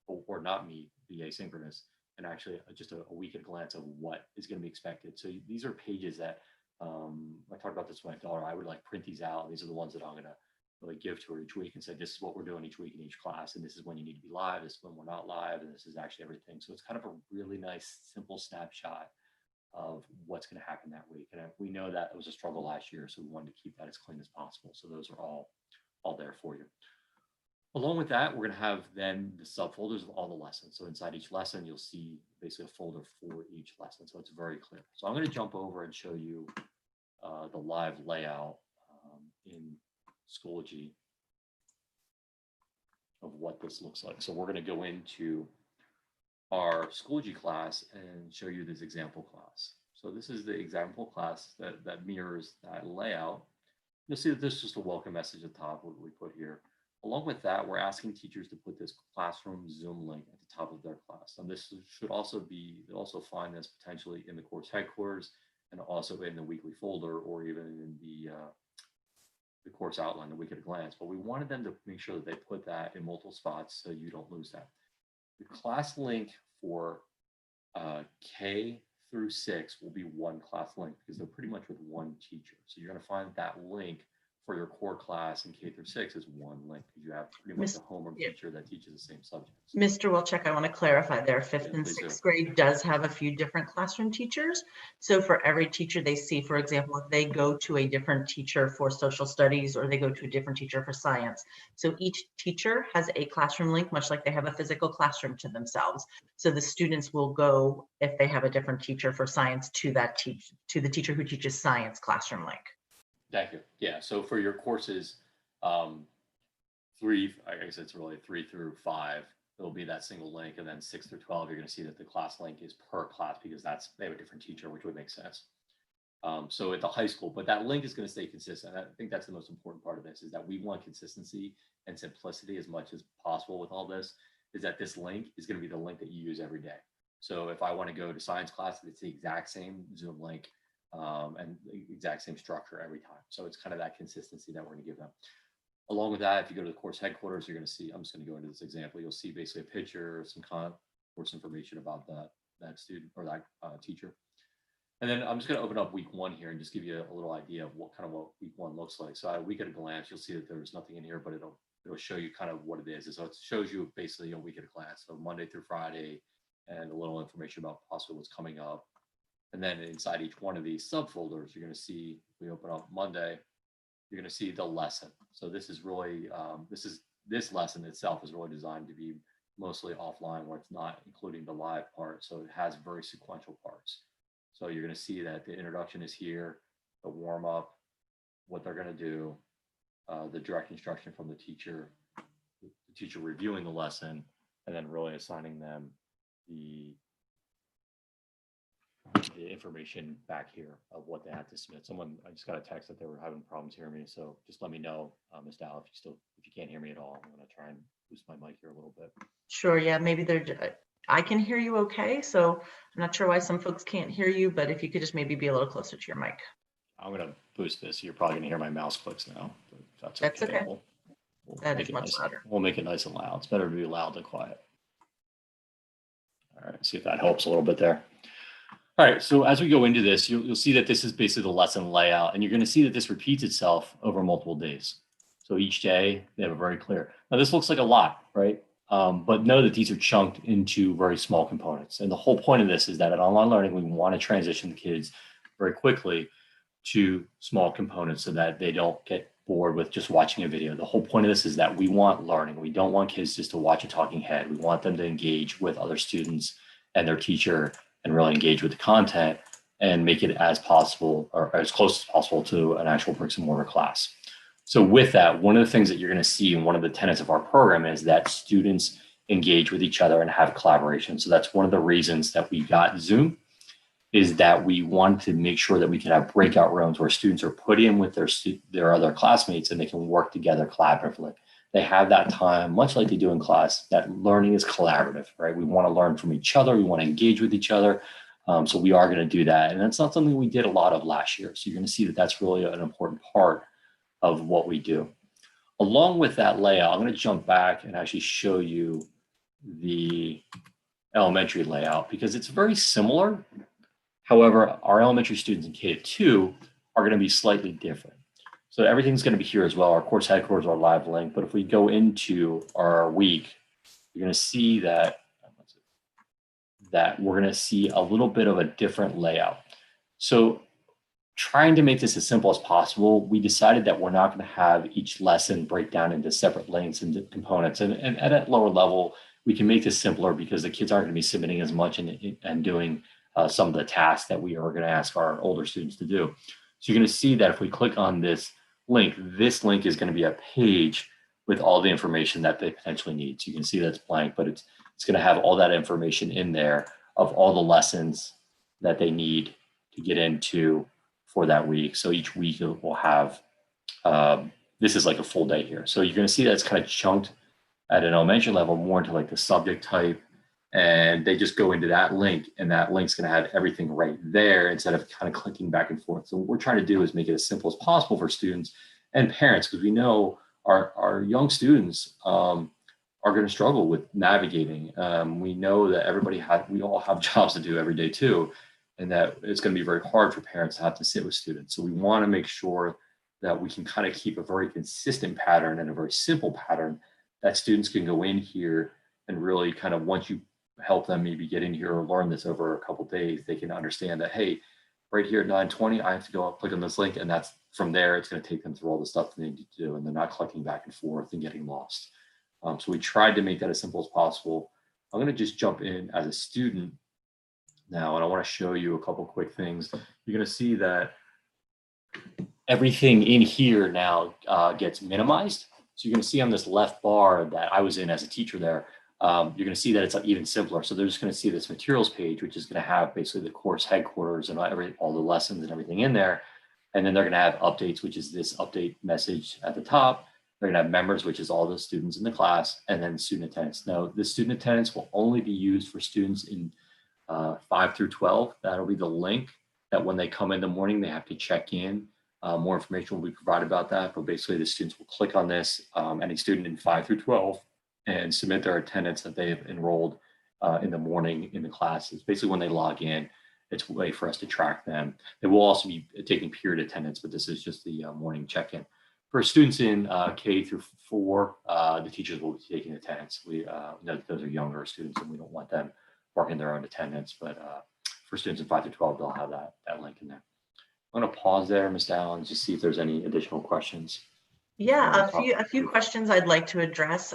or not meet, be asynchronous, and actually just a week at a glance of what is going to be expected. So these are pages that I talked about this with my daughter. I would like print these out. These are the ones that I'm going to really give to her each week and say, this is what we're doing each week in each class, and this is when you need to be live, this is when we're not live, and this is actually everything. So it's kind of a really nice, simple snapshot of what's going to happen that week. And we know that it was a struggle last year, so we wanted to keep that as clean as possible. So those are all there for you. Along with that, we're going to have then the subfolders of all the lessons. So inside each lesson, you'll see basically a folder for each lesson. So it's very clear. So I'm going to jump over and show you the live layout in Schoology of what this looks like. So we're going to go into our Schoology class and show you this example class. So this is the example class that mirrors that layout. You'll see that this is just a welcome message at the top, what we put here. Along with that, we're asking teachers to put this classroom Zoom link at the top of their class. And this should also be, you'll also find this potentially in the course headquarters and also in the weekly folder or even in the course outline, the week at a glance. But we wanted them to make sure that they put that in multiple spots so you don't lose that. The class link for K through 6 will be one class link because they're pretty much with one teacher. So you're going to find that link for your core class in K through 6 is one link because you have pretty much a homeroom teacher that teaches the same subjects. Mr. Wilczek, I want to clarify there. 5th and please 6th do. grade does have a few different classroom teachers. So for every teacher they see, for example, if they go to a different teacher for social studies or they go to a different teacher for science. So each teacher has a classroom link, much like they have a physical classroom to themselves. So the students will go, if they have a different teacher for science, to that to the teacher who teaches science classroom link. Thank you. Yeah, so for your courses, I guess it's really 3 through 5, there'll be that single link, and then 6 through 12, you're going to see that the class link is per class because they have a different teacher, which would make sense. So at the high school, but that link is going to stay consistent. I think that's the most important part of this is that we want consistency and simplicity as much as possible with all this, is that this link is going to be the link that you use every day. So if I want to go to science class, it's the exact same Zoom link. And the exact same structure every time. So it's kind of that consistency that we're going to give them. Along with that, if you go to the course headquarters, you're going to see, I'm just going to go into this example, you'll see basically a picture, some course information about that student or that teacher. And then I'm just going to open up week 1 here and just give you a little idea of what week 1 looks like. So at a week at a glance, you'll see that there's nothing in here, but it'll show you kind of what it is. So it shows you basically a week at a glance. So Monday through Friday and a little information about possibly what's coming up. And then inside each one of these subfolders, you're going to see, if we open up Monday, you're going to see the lesson. So this is really, this lesson itself is really designed to be mostly offline where it's not including the live part. So it has very sequential parts. So you're going to see that the introduction is here, the warm up, what they're going to do, the direct instruction from the teacher reviewing the lesson, and then really assigning them the information back here of what they had to submit. I just got a text that they were having problems hearing me. So just let me know, Ms. Dow, if you can't hear me at all. I'm going to try and boost my mic here a little bit. Sure. Yeah, maybe I can hear you okay. So I'm not sure why some folks can't hear you, but if you could just maybe be a little closer to your mic. I'm going to boost this. You're probably going to hear my mouse clicks now. But That's okay. We'll That make is it much nice. louder. We'll make it nice and loud. It's better to be loud than quiet. All right, see if that helps a little bit there. All right, so as we go into this, you'll see that this is basically the lesson layout, and you're going to see that this repeats itself over multiple days. So each day they have a very clear. Now this looks like a lot, right? But know that these are chunked into very small components. And the whole point of this is that at online learning, we want to transition the kids very quickly to small components so that they don't get bored with just watching a video. The whole point of this is that we want learning. We don't want kids just to watch a talking head. We want them to engage with other students and their teacher and really engage with the content and make it as possible or as close as possible to an actual bricks and mortar class. So with that, one of the things that you're going to see in one of the tenets of our program is that students engage with each other and have collaboration. So that's one of the reasons that we got Zoom, is that we wanted to make sure that we can have breakout rooms where students are put in with their other classmates and they can work together collaboratively. They have that time, much like they do in class, that learning is collaborative, right? We want to learn from each other. We want to engage with each other. So we are going to do that. And that's not something we did a lot of last year. So you're going to see that that's really an important part of what we do. Along with that layout, I'm going to jump back and actually show you the elementary layout because it's very similar. However, our elementary students in K-2 are going to be slightly different. So everything's going to be here as well. Our course headquarters are live link. But if we go into our week, you're going to see that we're going to see a little bit of a different layout. So trying to make this as simple as possible, we decided that we're not going to have each lesson break down into separate links and components. And at a lower level, we can make this simpler because the kids aren't going to be submitting as much and doing some of the tasks that we are going to ask our older students to do. So you're going to see that if we click on this link. This link is going to be a page with all the information that they potentially need. So you can see that's blank, but it's going to have all that information in there of all the lessons that they need to get into for that week. So each week it will have, this is like a full day here. So you're going to see that it's kind of chunked at an elementary level more into like the subject type, and they just go into that link, and that link's going to have everything right there instead of kind of clicking back and forth. So what we're trying to do is make it as simple as possible for students and parents, because we know our young students are going to struggle with navigating. We know that we all have jobs to do every day too, and that it's going to be very hard for parents to have to sit with students. So we want to make sure that we can kind of keep a very consistent pattern and a very simple pattern that students can go in here and really kind of, once you help them maybe get in here or learn this over a couple of days, they can understand that, hey, right here at 9:20, I have to go click on this link, and that's from there, it's going to take them through all the stuff they need to do, and they're not clicking back and forth and getting lost. So we tried to make that as simple as possible. I'm going to just jump in as a student now, and I want to show you a couple quick things. You're going to see that everything in here now gets minimized. So you're going to see on this left bar that I was in as a teacher there, you're going to see that it's even simpler. So they're just going to see this materials page, which is going to have basically the course headquarters and all the lessons and everything in there. And then they're going to have updates, which is this update message at the top. They're going to have members, which is all the students in the class, and then student attendance. Now, the student attendance will only be used for students in 5 through 12. That'll be the link that when they come in the morning, they have to check in. More information will be provided about that, but basically the students will click on this, any student in 5 through 12, and submit their attendance that they've enrolled in the morning in the classes. Basically, when they log in, it's a way for us to track them. They will also be taking period attendance, but this is just the morning check-in. For students in K through 4, the teachers will be taking attendance. We know that those are younger students, and we don't want them marking their own attendance, but for students in 5 through 12, they'll have that link in there. I'm going to pause there, Ms. Dowell, and just see if there's any additional questions. Yeah, a few questions I'd like to address.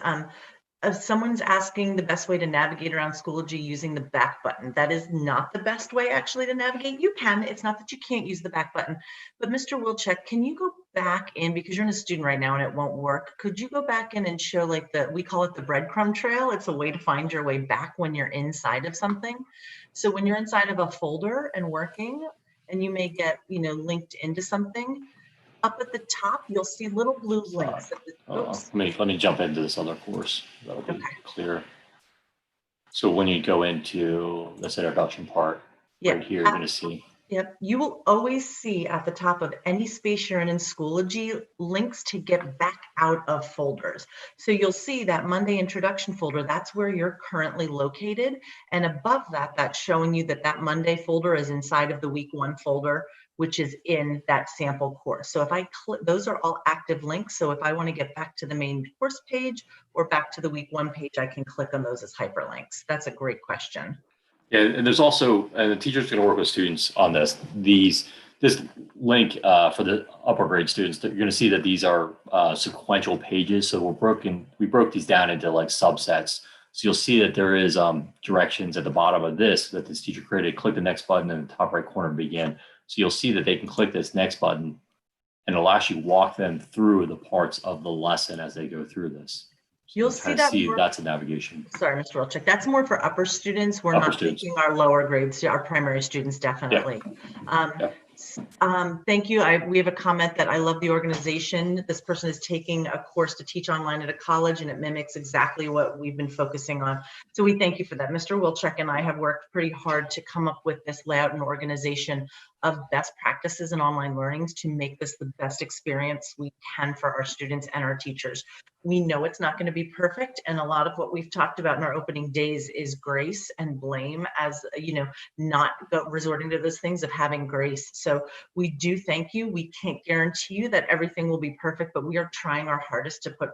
If someone's asking the best way to navigate around Schoology using the back button, that is not the best way actually to navigate. You can, it's not that you can't use the back button, but Mr. Wilczek, can you go back in, because you're in a student right now and it won't work, could you go back in and show like we call it the breadcrumb trail. It's a way to find your way back when you're inside of something. So when you're inside of a folder and working, and you may get, linked into something, up at the top, you'll see little blue links. Let me jump into this other course. That'll be clear. So when you go into this introduction part, right here, you're going to see. Yep, you will always see at the top of any space you're in Schoology links to get back out of folders. So you'll see that Monday introduction folder, that's where you're currently located. And above that, that's showing you that Monday folder is inside of the week 1 folder, which is in that sample course. So if I click, those are all active links. So if I want to get back to the main course page or back to the week 1 page, I can click on those as hyperlinks. That's a great question. Yeah, and there's also, and the teacher's going to work with students on this. This link for the upper grade students, you're going to see that these are sequential pages. So we broke these down into like subsets. So you'll see that there is directions at the bottom of this that this teacher created. Click the next button in the top right corner and begin. So you'll see that they can click this next button, and it'll actually walk them through the parts of the lesson as they go through this. You'll see that that's a navigation. Sorry, Mr. Wilczek. That's more for upper students. We're not taking our lower grades, our primary students, definitely. Yeah. Thank you. We have a comment that I love the organization. This person is taking a course to teach online at a college, and it mimics exactly what we've been focusing on. So we thank you for that. Mr. Wilczek and I have worked pretty hard to come up with this layout and organization of best practices in online learnings to make this the best experience we can for our students and our teachers. We know it's not going to be perfect, and a lot of what we've talked about in our opening days is grace and blame, as not resorting to those things of having grace. So we do thank you. We can't guarantee you that everything will be perfect, but we are trying our hardest to put,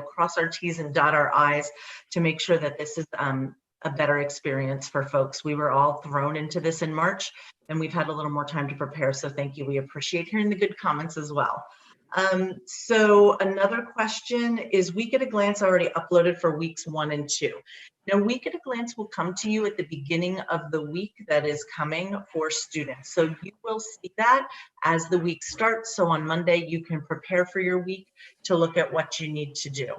cross our T's and dot our I's to make sure that this is a better experience for folks. We were all thrown into this in March, and we've had a little more time to prepare. So thank you. We appreciate hearing the good comments as well. So another question is Week at a Glance already uploaded for weeks 1 and 2. Now, Week at a Glance will come to you at the beginning of the week that is coming for students. So you will see that as the week starts. So on Monday, you can prepare for your week to look at what you need to do.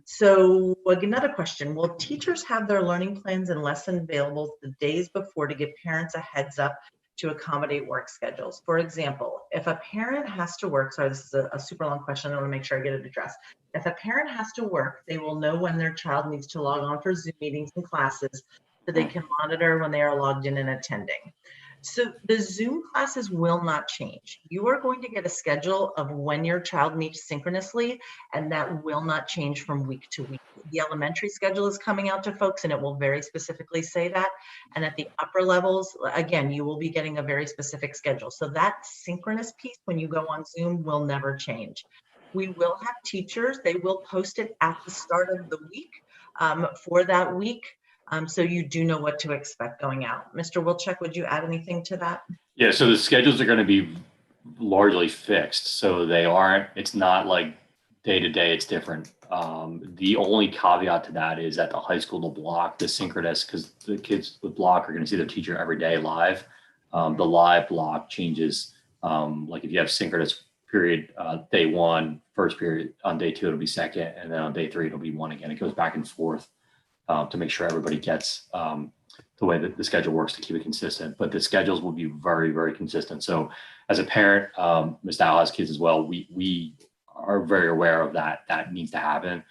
So another question, will teachers have their learning plans and lessons available the days before to give parents a heads up to accommodate work schedules? For example, if a parent has to work, sorry, this is a super long question, I want to make sure I get it addressed. If a parent has to work, they will know when their child needs to log on for Zoom meetings and classes so they can monitor when they are logged in and attending. So the Zoom classes will not change. You are going to get a schedule of when your child meets synchronously, and that will not change from week to week. The elementary schedule is coming out to folks, and it will very specifically say that. And at the upper levels, again, you will be getting a very specific schedule. So that synchronous piece when you go on Zoom will never change. We will have teachers, they will post it at the start of the week for that week. So you do know what to expect going out. Mr. Wilczek, would you add anything to that? Yeah, so the schedules are going to be largely fixed. So they aren't, it's not like day to day, it's different. The only caveat to that is at the high school, the block, the synchronous, because the kids with block are going to see their teacher every day live. The live block changes. Like if you have synchronous period, day 1, first period, on day 2, it'll be second. And then on day 3, it'll be 1 again. It goes back and forth. To make sure everybody gets the way that the schedule works to keep it consistent. But the schedules will be very, very consistent. So as a parent, Ms. Dow has kids as well, we are very aware of that. That needs to happen.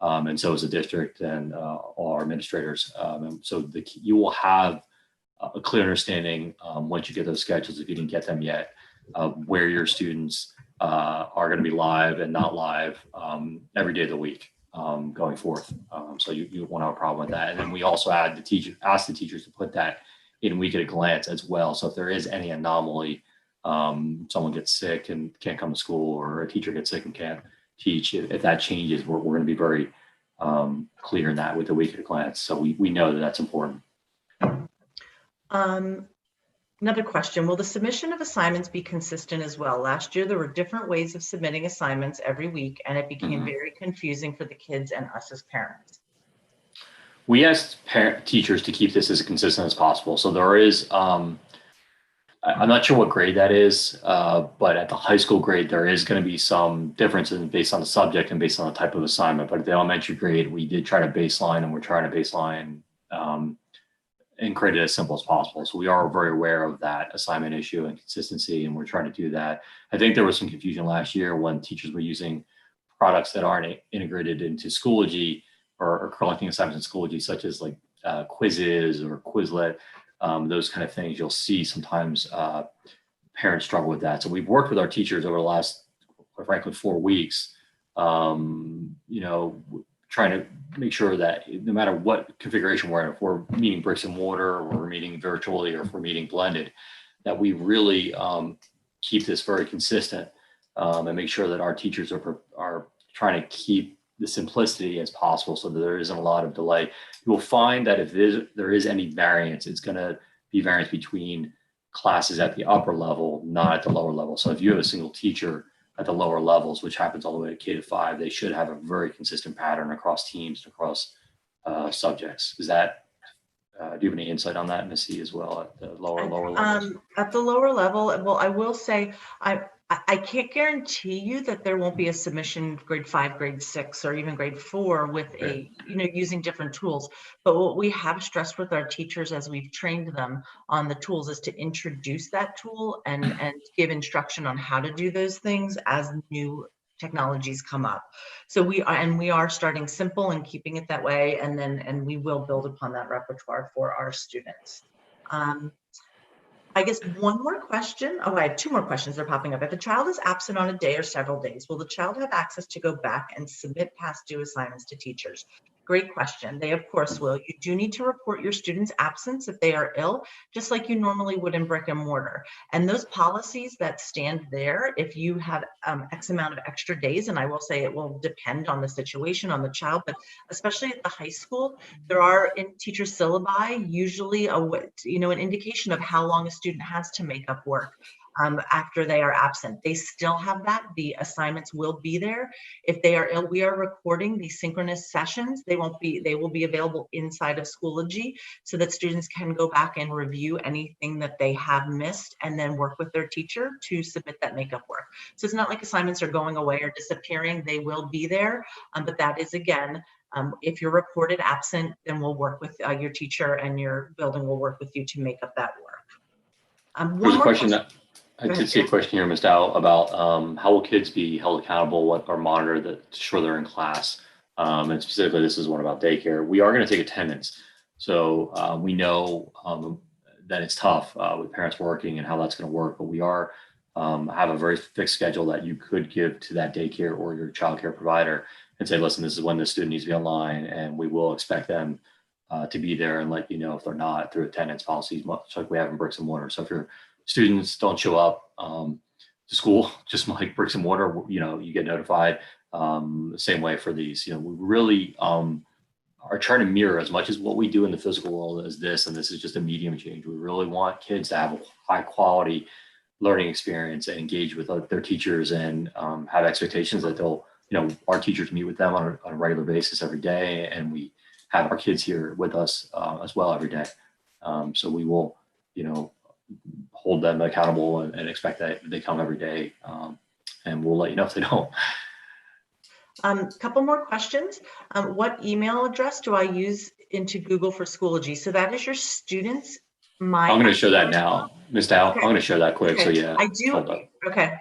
And so as a district and all our administrators. And so you will have a clear understanding once you get those schedules, if you didn't get them yet, where your students are going to be live and not live every day of the week. Going forth. So you won't have a problem with that. And then we also ask the teachers to put that in Week at a Glance as well. So if there is any anomaly, someone gets sick and can't come to school, or a teacher gets sick and can't teach, if that changes, we're going to be very clear in that with the Week at a Glance. So we know that that's important. Another question, will the submission of assignments be consistent as well? Last year, there were different ways of submitting assignments every week, and it became very confusing for the kids and us as parents. We asked teachers to keep this as consistent as possible. So there is, I'm not sure what grade that is, but at the high school grade, there is going to be some differences based on the subject and based on the type of assignment. But at the elementary grade, we did try to baseline, and we're trying to baseline and create it as simple as possible. So we are very aware of that assignment issue and consistency, and we're trying to do that. I think there was some confusion last year when teachers were using products that aren't integrated into Schoology or collecting assignments in Schoology, such as like quizzes or Quizlet, those kind of things. You'll see sometimes parents struggle with that. So we've worked with our teachers over the last, quite frankly, 4 weeks, trying to make sure that no matter what configuration we're in, if we're meeting bricks and mortar, or we're meeting virtually, or if we're meeting blended, that we really keep this very consistent and make sure that our teachers are trying to keep the simplicity as possible so that there isn't a lot of delay. You will find that if there is any variance, it's going to be variance between classes at the upper level, not at the lower level. So if you have a single teacher at the lower levels, which happens all the way to K-5, they should have a very consistent pattern across teams and across subjects. Is that, do you have any insight on that, Missy, as well at the lower levels? At the lower level, well, I will say, I can't guarantee you that there won't be a submission grade 5, grade 6, or even grade 4 with using different tools. But what we have stressed with our teachers as we've trained them on the tools is to introduce that tool and give instruction on how to do those things as new technologies come up. So we are starting simple and keeping it that way, and we will build upon that repertoire for our students. I guess one more question. Oh, I have 2 more questions that are popping up. If a child is absent on a day or several days, will the child have access to go back and submit past due assignments to teachers? Great question. They, of course, will. You do need to report your student's absence if they are ill, just like you normally would in brick and mortar. And those policies that stand there, if you have X amount of extra days, and I will say it will depend on the situation, on the child, but especially at the high school, there are in teacher syllabi usually an indication of how long a student has to make up work. after they are absent. They still have that. The assignments will be there. If they are ill, we are recording these synchronous sessions. They will be available inside of Schoology so that students can go back and review anything that they have missed and then work with their teacher to submit that makeup work. So it's not like assignments are going away or disappearing. They will be there, but that is, again, if you're reported absent, then we'll work with your teacher, and your building will work with you to make up that work. There's a question that I did see a question here, Ms. Dow, about how will kids be held accountable, what are monitored to ensure they're in class? And specifically, this is one about daycare. We are going to take attendance. So we know that it's tough with parents working and how that's going to work, but we are have a very fixed schedule that you could give to that daycare or your childcare provider and say, listen, this is when the student needs to be online, and we will expect them to be there and let you know if they're not, through attendance policies, much like we have in bricks and mortar. So if your students don't show up to school, just like bricks and mortar, you get notified. The same way for these. We really are trying to mirror as much as what we do in the physical world as this, and this is just a medium change. We really want kids to have a high quality learning experience and engage with their teachers, and have expectations that they'll, our teachers meet with them on a regular basis every day, and we have our kids here with us as well every day. So we will, hold them accountable and expect that they come every day, and we'll let you know if they don't. Couple more questions. What email address do I use into Google for Schoology? So that is your students. I'm going to show that now, Ms. Dow. Okay. I'm going to show that quick. Okay. So yeah, I do. Okay.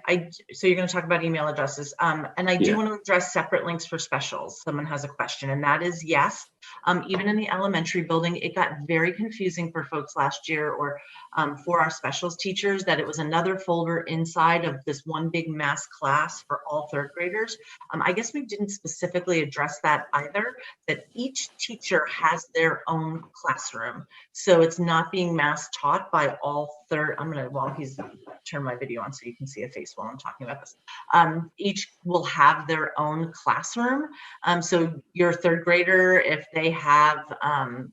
So you're going to talk about email addresses. And I do want to address separate links for specials. Someone has a question, and that is yes. Even in the elementary building, it got very confusing for folks last year, or for our specials teachers, that it was another folder inside of this one big mass class for all third graders. I guess we didn't specifically address that either, that each teacher has their own classroom. So it's not being mass taught by all third. I'm going to, while he's turn my video on so you can see a face while I'm talking about this. Each will have their own classroom. So your third grader, if they have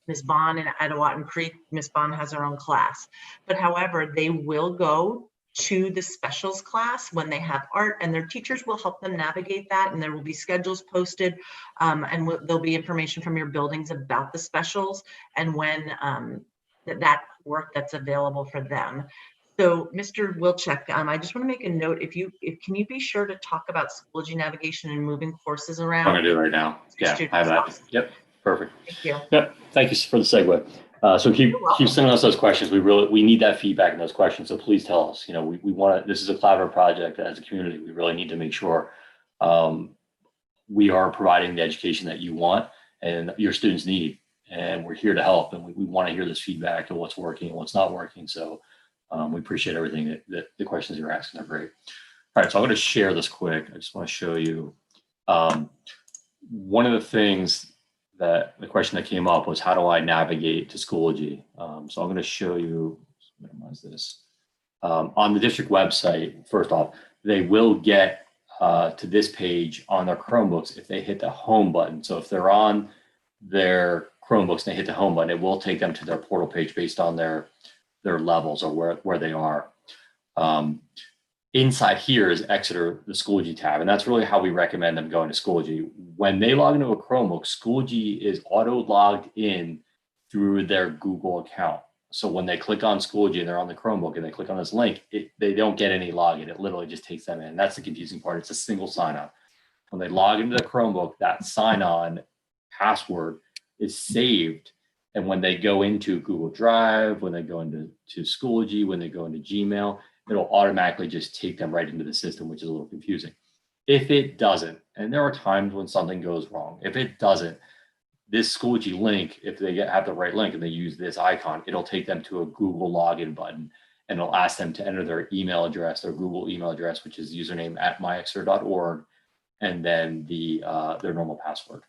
Ms. Bond in Etowah Creek, Ms. Bond has her own class. But however, they will go to the specials class when they have art, and their teachers will help them navigate that, and there will be schedules posted, and there'll be information from your buildings about the specials and when that work that's available for them. So Mr. Wilczek, I just want to make a note. Can you be sure to talk about Schoology navigation and moving courses around? I'm going to do it right now. Yeah, I have that. Yep, perfect. Thank you. Yep, thank you for the segue. So keep sending us those questions. We need that feedback in those questions. So please tell us. We want to. This is a collaborative project as a community. We really need to make sure we are providing the education that you want and your students need, and we're here to help. And we want to hear this feedback and what's working and what's not working. So we appreciate everything that the questions you're asking are great. All right, so I'm going to share this quick. I just want to show you one of the things that the question that came up was, how do I navigate to Schoology? So I'm going to show you, minimize this. On the district website, first off, they will get to this page on their Chromebooks if they hit the home button. So if they're on their Chromebooks and they hit the home button, it will take them to their portal page based on their levels or where they are. Inside here is Exeter, the Schoology tab, and that's really how we recommend them going to Schoology. When they log into a Chromebook, Schoology is auto-logged in through their Google account. So when they click on Schoology and they're on the Chromebook and they click on this link, they don't get any login. It literally just takes them in. That's the confusing part. It's a single sign-on. When they log into the Chromebook, that sign-on password is saved. And when they go into Google Drive, when they go into Schoology, when they go into Gmail, it'll automatically just take them right into the system, which is a little confusing. If it doesn't, and there are times when something goes wrong, if it doesn't, this Schoology link, if they have the right link and they use this icon, it'll take them to a Google login button, and it'll ask them to enter their email address, their Google email address, which is username@myexeter.org, and then their normal password.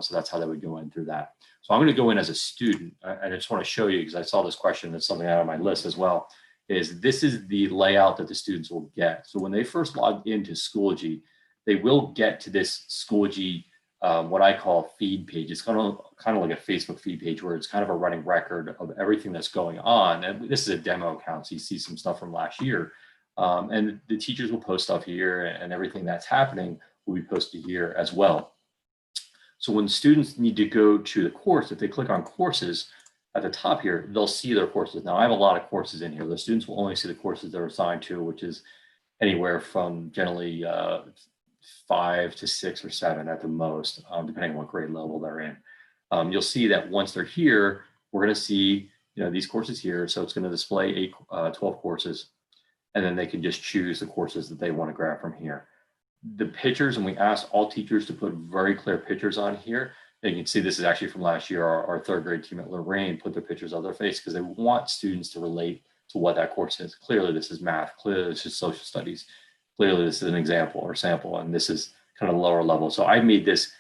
So that's how they would go in through that. So I'm going to go in as a student, and I just want to show you, because I saw this question, that's something out of my list as well, this is the layout that the students will get. So when they first log into Schoology, they will get to this Schoology, what I call feed page. It's kind of like a Facebook feed page where it's kind of a running record of everything that's going on. And this is a demo account, so you see some stuff from last year. And the teachers will post stuff here, and everything that's happening will be posted here as well. So when students need to go to the course, if they click on courses at the top here, they'll see their courses. Now I have a lot of courses in here. The students will only see the courses they're assigned to, which is anywhere from generally 5 to 6 or 7 at the most, depending on what grade level they're in. You'll see that once they're here, we're going to see these courses here. So it's going to display 12 courses, and then they can just choose the courses that they want to grab from here. The pictures, and we asked all teachers to put very clear pictures on here. And you can see this is actually from last year. Our 3rd grade team at Lorraine put their pictures on their face because they want students to relate to what that course is. Clearly, this is math. Clearly, this is social studies. Clearly, this is an example or sample, and this is kind of lower level. So I made this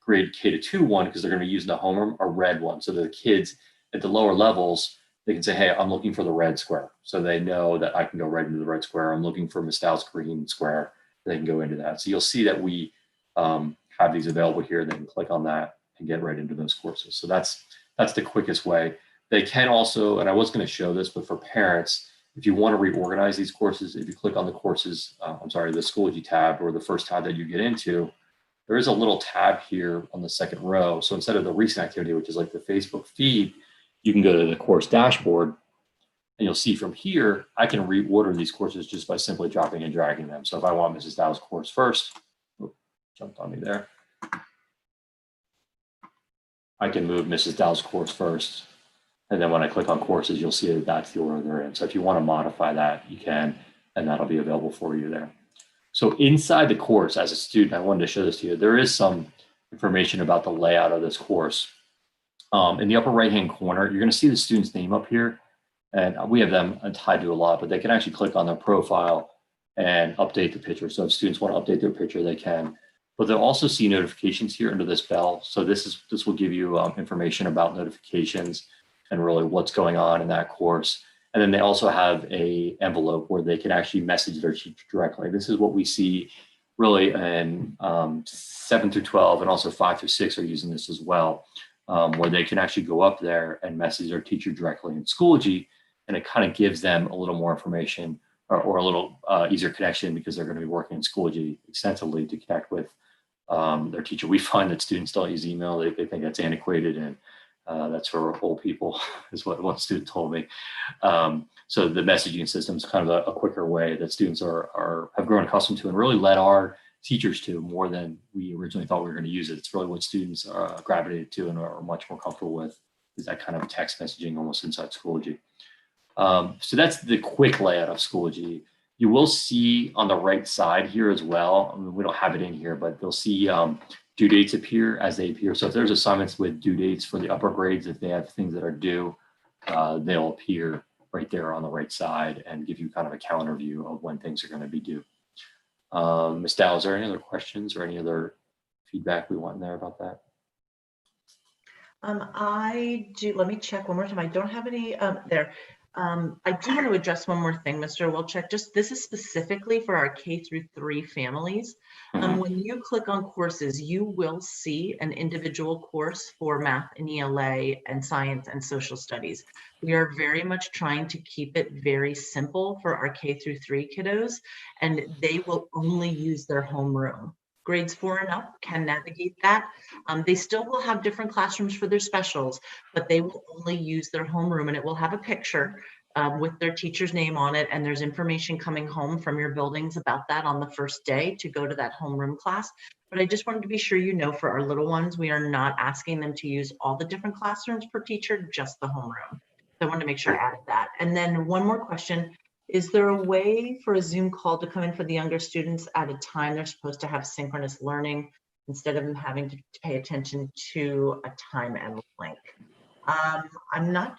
grade K to 2 one because they're going to be using the homeroom, a red one. So the kids at the lower levels, they can say, hey, I'm looking for the red square. So they know that I can go right into the red square. I'm looking for Ms. Dow's green square. They can go into that. So you'll see that we have these available here. They can click on that and get right into those courses. So that's the quickest way. They can also, and I was going to show this, but for parents, if you want to reorganize these courses, if you click on the courses, the Schoology tab or the first tab that you get into, there is a little tab here on the 2nd row. So instead of the recent activity, which is like the Facebook feed, you can go to the course dashboard, and you'll see from here, I can reorder these courses just by simply dropping and dragging them. So if I want Mrs. Dow's course first, jumped on me there. I can move Mrs. Dow's course first. And then when I click on courses, you'll see that that's the order they're in. So if you want to modify that, you can, and that'll be available for you there. So inside the course, as a student, I wanted to show this to you. There is some information about the layout of this course. In the upper right-hand corner, you're going to see the student's name up here. And we have them tied to a lot, but they can actually click on their profile and update the picture. So if students want to update their picture, they can. But they'll also see notifications here under this bell. So this will give you information about notifications and really what's going on in that course. And then they also have a envelope where they can actually message their teacher directly. This is what we see really in 7 through 12, and also 5 through 6 are using this as well, where they can actually go up there and message their teacher directly in Schoology, and it kind of gives them a little more information or a little easier connection because they're going to be working in Schoology extensively to connect with their teacher. We find that students don't use email. They think that's antiquated, and that's for old people, is what one student told me. So the messaging system is kind of a quicker way that students have grown accustomed to and really led our teachers to more than we originally thought we were going to use it. It's really what students gravitated to and are much more comfortable with, is that kind of text messaging almost inside Schoology. So that's the quick layout of Schoology. You will see on the right side here as well, I mean, we don't have it in here, but they'll see due dates appear as they appear. So if there's assignments with due dates for the upper grades, if they have things that are due, they'll appear right there on the right side and give you kind of a calendar view of when things are going to be due. Ms. Dow, is there any other questions or any other feedback we want in there about that? I do. Let me check one more time. I don't have any there. I do want to address one more thing, Mr. Wilczek. Just this is specifically for our K through 3 families. When you click on courses, you will see an individual course for math and ELA and science and social studies. We are very much trying to keep it very simple for our K through 3 kiddos, and they will only use their homeroom. Grades 4 and up can navigate that. They still will have different classrooms for their specials, but they will only use their homeroom, and it will have a picture with their teacher's name on it. And there's information coming home from your buildings about that on the first day to go to that homeroom class. But I just wanted to be sure you know, for our little ones, we are not asking them to use all the different classrooms per teacher, just the homeroom. So I wanted to make sure I added that. And then one more question. Is there a way for a Zoom call to come in for the younger students at a time they're supposed to have synchronous learning instead of them having to pay attention to a time and link? I don't know,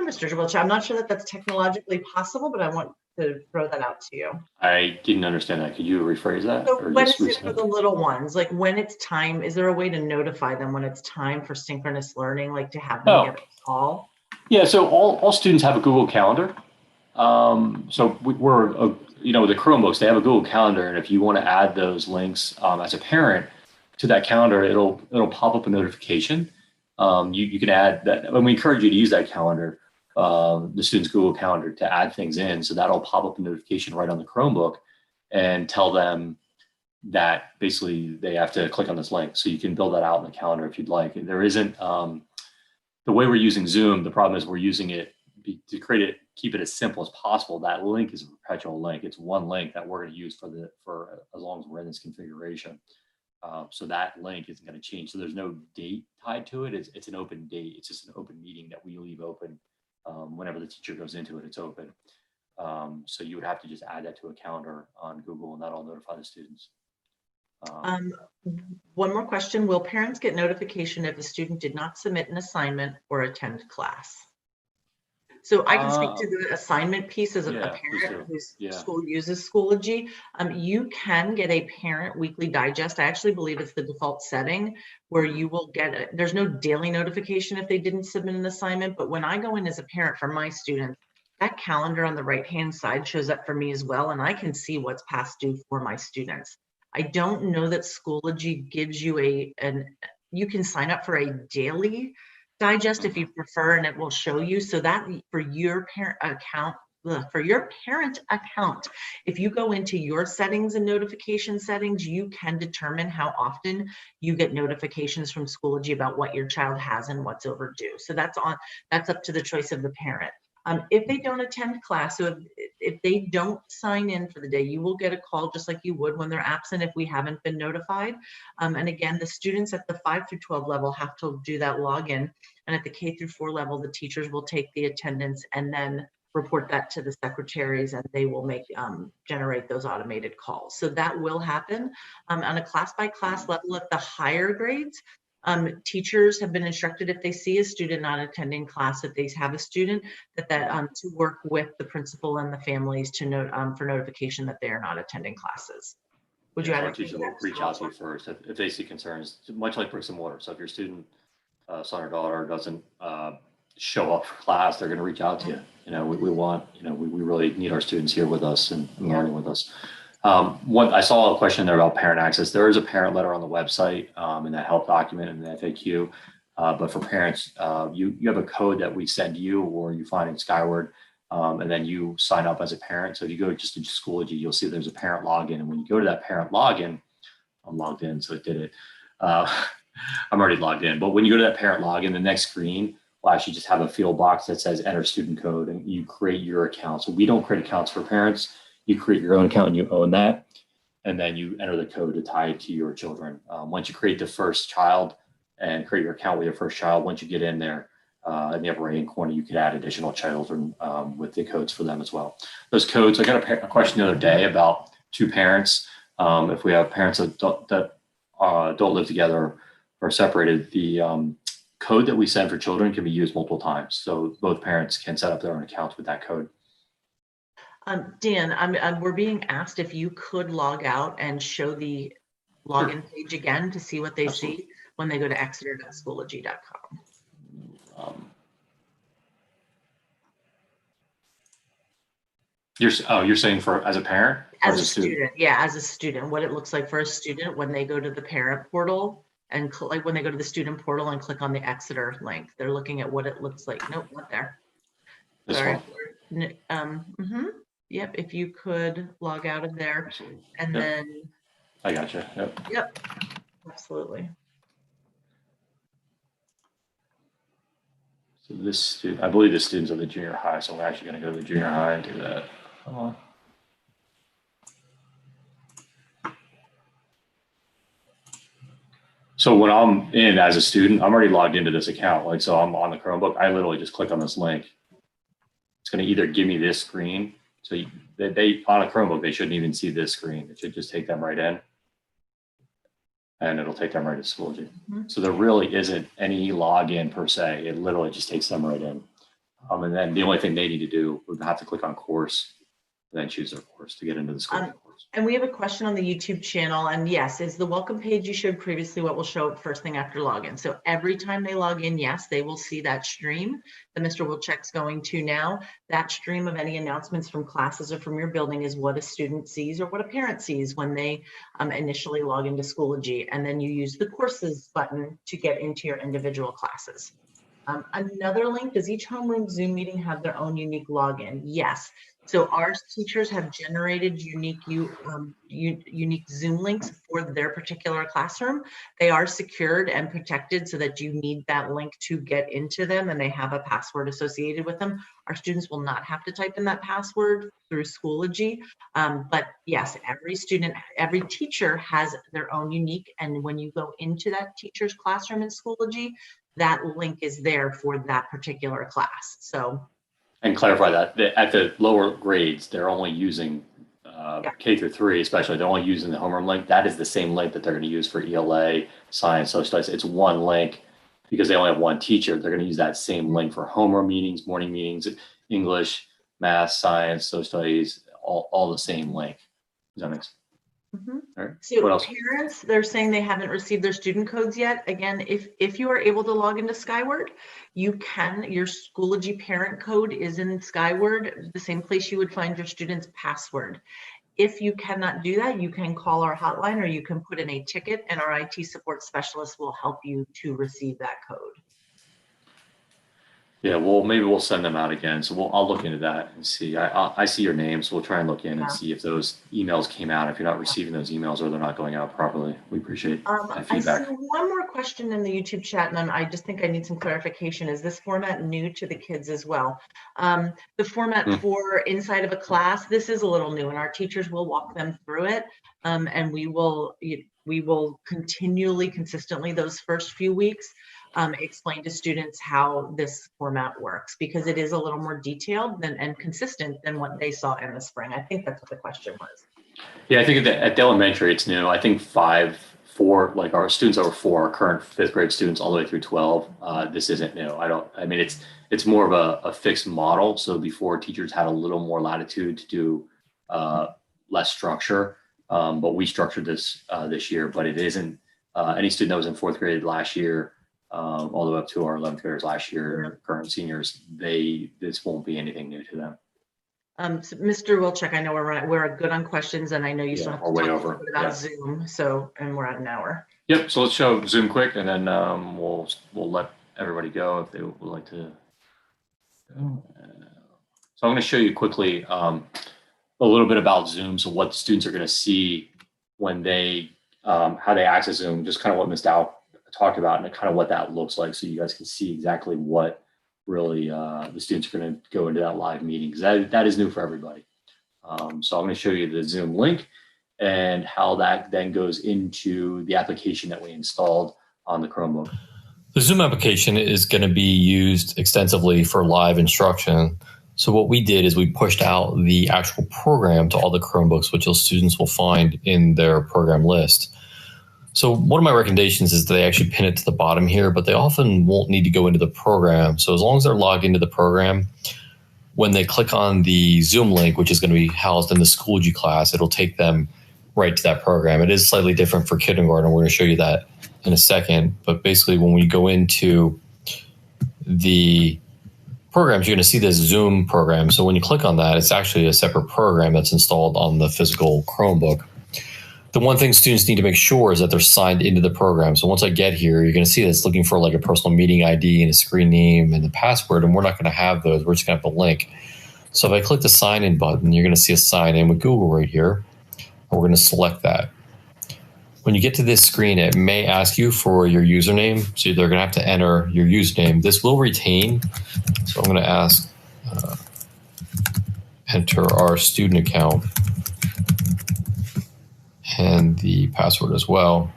Mr. Wilczek, I'm not sure that that's technologically possible, but I want to throw that out to you. I didn't understand that. Could you rephrase that? So when it's for the little ones, like when it's time, is there a way to notify them when it's time for synchronous learning, like to have them get a call? Yeah, so all students have a Google Calendar. So the Chromebooks, they have a Google Calendar, and if you want to add those links as a parent to that calendar, it'll pop up a notification. You can add that, and we encourage you to use that calendar. the student's Google Calendar to add things in. So that'll pop up a notification right on the Chromebook and tell them that basically they have to click on this link. So you can build that out in the calendar if you'd like. There isn't, the way we're using Zoom, the problem is we're using it to keep it as simple as possible. That link is a perpetual link. It's one link that we're going to use for as long as we're in this configuration. So that link isn't going to change. So there's no date tied to it. It's an open date. It's just an open meeting that we leave open. Whenever the teacher goes into it, it's open. So you would have to just add that to a calendar on Google, and that'll notify the students. One more question. Will parents get notification if a student did not submit an assignment or attend class? So I can speak to the assignment piece as a parent whose school uses Schoology. You can get a parent weekly digest. I actually believe it's the default setting where you will get there's no daily notification if they didn't submit an assignment. But when I go in as a parent for my students, that calendar on the right-hand side shows up for me as well. And I can see what's past due for my students. I don't know that Schoology gives you you can sign up for a daily digest if you prefer, and it will show you. So that for your parent account, if you go into your settings and notification settings, you can determine how often you get notifications from Schoology about what your child has and what's overdue. So that's up to the choice of the parent. If they don't attend class, so if they don't sign in for the day, you will get a call just like you would when they're absent if we haven't been notified. And again, the students at the 5 through 12 level have to do that login. And at the K through 4 level, the teachers will take the attendance and then report that to the secretaries, and they will generate those automated calls. So that will happen on a class by class level at the higher grades. Teachers have been instructed if they see a student not attending class, if they have a student, to work with the principal and the families to note for notification that they are not attending classes. Would you add? Our teachers will reach out to you first if they see concerns, much like bricks and mortar. So if your student, son or daughter, doesn't show up for class, they're going to reach out to you. We want, we really need our students here with us and learning with us. I saw a question there about parent access. There is a parent letter on the website in that help document and the FAQ. But for parents, you have a code that we send you or you find in Skyward, and then you sign up as a parent. So if you go just to Schoology, you'll see there's a parent login. And when you go to that parent login, I'm logged in, so it did it. I'm already logged in. But when you go to that parent login, the next screen will actually just have a field box that says enter student code, and you create your account. So we don't create accounts for parents. You create your own account and you own that, and then you enter the code to tie it to your children. Once you create the first child and create your account with your first child, once you get in there, in the upper right-hand corner, you can add additional children with the codes for them as well. Those codes, I got a question the other day about two parents. If we have parents that don't live together or separated, the code that we send for children can be used multiple times. So both parents can set up their own accounts with that code. Dan, we're being asked if you could log out and show the login page again to see what they see when they go to exeter.schoology.com. You're saying for as a parent? As a student, yeah, as a student, what it looks like for a student when they go to the parent portal and like when they go to the student portal and click on the Exeter link, they're looking at what it looks like. Nope, not there. This Sorry. one. Yep, if you could log out of there and then. I gotcha. Yep, absolutely. So this student, I believe this student's at the junior high, so we're actually going to go to the junior high and do that. So when I'm in as a student, I'm already logged into this account. Like, so I'm on the Chromebook. I literally just click on this link. It's going to either give me this screen. So they on a Chromebook, they shouldn't even see this screen. It should just take them right in. And it'll take them right to Schoology. So there really isn't any login per se. It literally just takes them right in. And then the only thing they need to do would have to click on course and then choose their course to get into the Schoology course. And we have a question on the YouTube channel. And yes, is the welcome page you showed previously what will show up first thing after login. So every time they log in, yes, they will see that stream that Mr. Wilczek's going to now. That stream of any announcements from classes or from your building is what a student sees or what a parent sees when they initially log into Schoology. And then you use the courses button to get into your individual classes. Another link, does each homeroom Zoom meeting have their own unique login? Yes. So our teachers have generated unique Zoom links for their particular classroom. They are secured and protected so that you need that link to get into them, and they have a password associated with them. Our students will not have to type in that password through Schoology. But yes, every teacher has their own unique, and when you go into that teacher's classroom in Schoology, that link is there for that particular class. So, and clarify that at the lower grades, they're only using K through 3, especially, they're only using the homeroom link. That is the same link that they're going to use for ELA, science, social studies. It's one link because they only have one teacher. They're going to use that same link for homeroom meetings, morning meetings, English, math, science, social studies, all the same link. Does that make sense? mm-hmm. All right. So What else? parents, they're saying they haven't received their student codes yet. Again, if you are able to log into Skyward, you can, your Schoology parent code is in Skyward, the same place you would find your student's password. If you cannot do that, you can call our hotline or you can put in a ticket and our IT support specialist will help you to receive that code. Yeah, well, maybe we'll send them out again. So I'll look into that and see. I see your name, so we'll try and look in and see if those emails came out. If you're not receiving those emails or they're not going out properly, we appreciate that I feedback. see one more question in the YouTube chat, and I just think I need some clarification. Is this format new to the kids as well? The format for inside of a class, this is a little new, and our teachers will walk them through it, and we will continually, consistently, those first few weeks, explain to students how this format works, because it is a little more detailed and consistent than what they saw in the spring. I think that's what the question was. Yeah, I think at the elementary it's new. I think 4, like our students over 4, our current 5th grade students all the way through 12. This isn't new. I mean, it's more of a fixed model. So before, teachers had a little more latitude to do less structure, but we structured this this year. But it isn't any student that was in 4th grade last year, all the way up to our 11th graders last year, current seniors. This won't be anything new to them. So Mr. Wilczek, I know we're good on questions, and I know you still have to talk a little bit about Zoom. So, and we're at an hour. Yep. So let's show Zoom quick, and then we'll let everybody go if they would like to. So I'm going to show you quickly a little bit about Zoom. So what students are going to see when they how they access Zoom, just kind of what Ms. Dow talked about, and kind of what that looks like, so you guys can see exactly what really the students are going to go into that live meeting, because that is new for everybody. So I'm going to show you the Zoom link and how that then goes into the application that we installed on the Chromebook. The Zoom application is going to be used extensively for live instruction. So what we did is we pushed out the actual program to all the Chromebooks, which those students will find in their program list. So one of my recommendations is that they actually pin it to the bottom here, but they often won't need to go into the program. So as long as they're logged into the program, when they click on the Zoom link, which is going to be housed in the Schoology class, it'll take them right to that program. It is slightly different for kindergarten. We're going to show you that in a second. But basically, when we go into the programs, you're going to see this Zoom program. So when you click on that, it's actually a separate program that's installed on the physical Chromebook. The one thing students need to make sure is that they're signed into the program. So once I get here, you're going to see that it's looking for like a personal meeting ID and a screen name and the password, and we're not going to have those. We're just going to have the link. So if I click the sign in button, you're going to see a sign in with Google right here, and we're going to select that. When you get to this screen, it may ask you for your username. So they're going to have to enter your username. This will retain. So I'm going to ask, enter our student account and the password as well.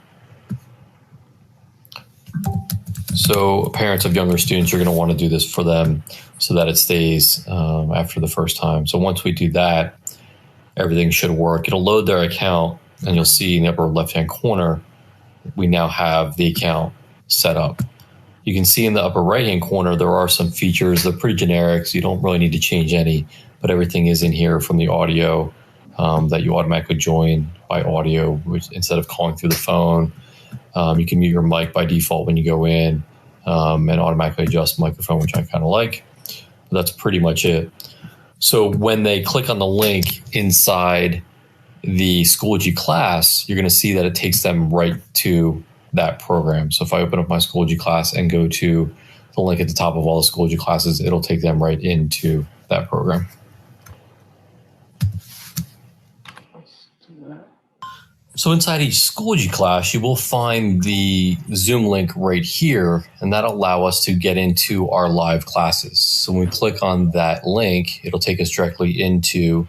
So parents of younger students are going to want to do this for them so that it stays after the first time. So once we do that, everything should work. It'll load their account, and you'll see in the upper left-hand corner, we now have the account set up. You can see in the upper right-hand corner, there are some features. They're pretty generic, so you don't really need to change any, but everything is in here from the audio that you automatically join by audio, which instead of calling through the phone. You can mute your mic by default when you go in and automatically adjust microphone, which I kind of like. But that's pretty much it. So when they click on the link inside the Schoology class, you're going to see that it takes them right to that program. So if I open up my Schoology class and go to the link at the top of all the Schoology classes. It'll take them right into that program. So inside each Schoology class, you will find the Zoom link right here, and that'll allow us to get into our live classes. So when we click on that link, it'll take us directly into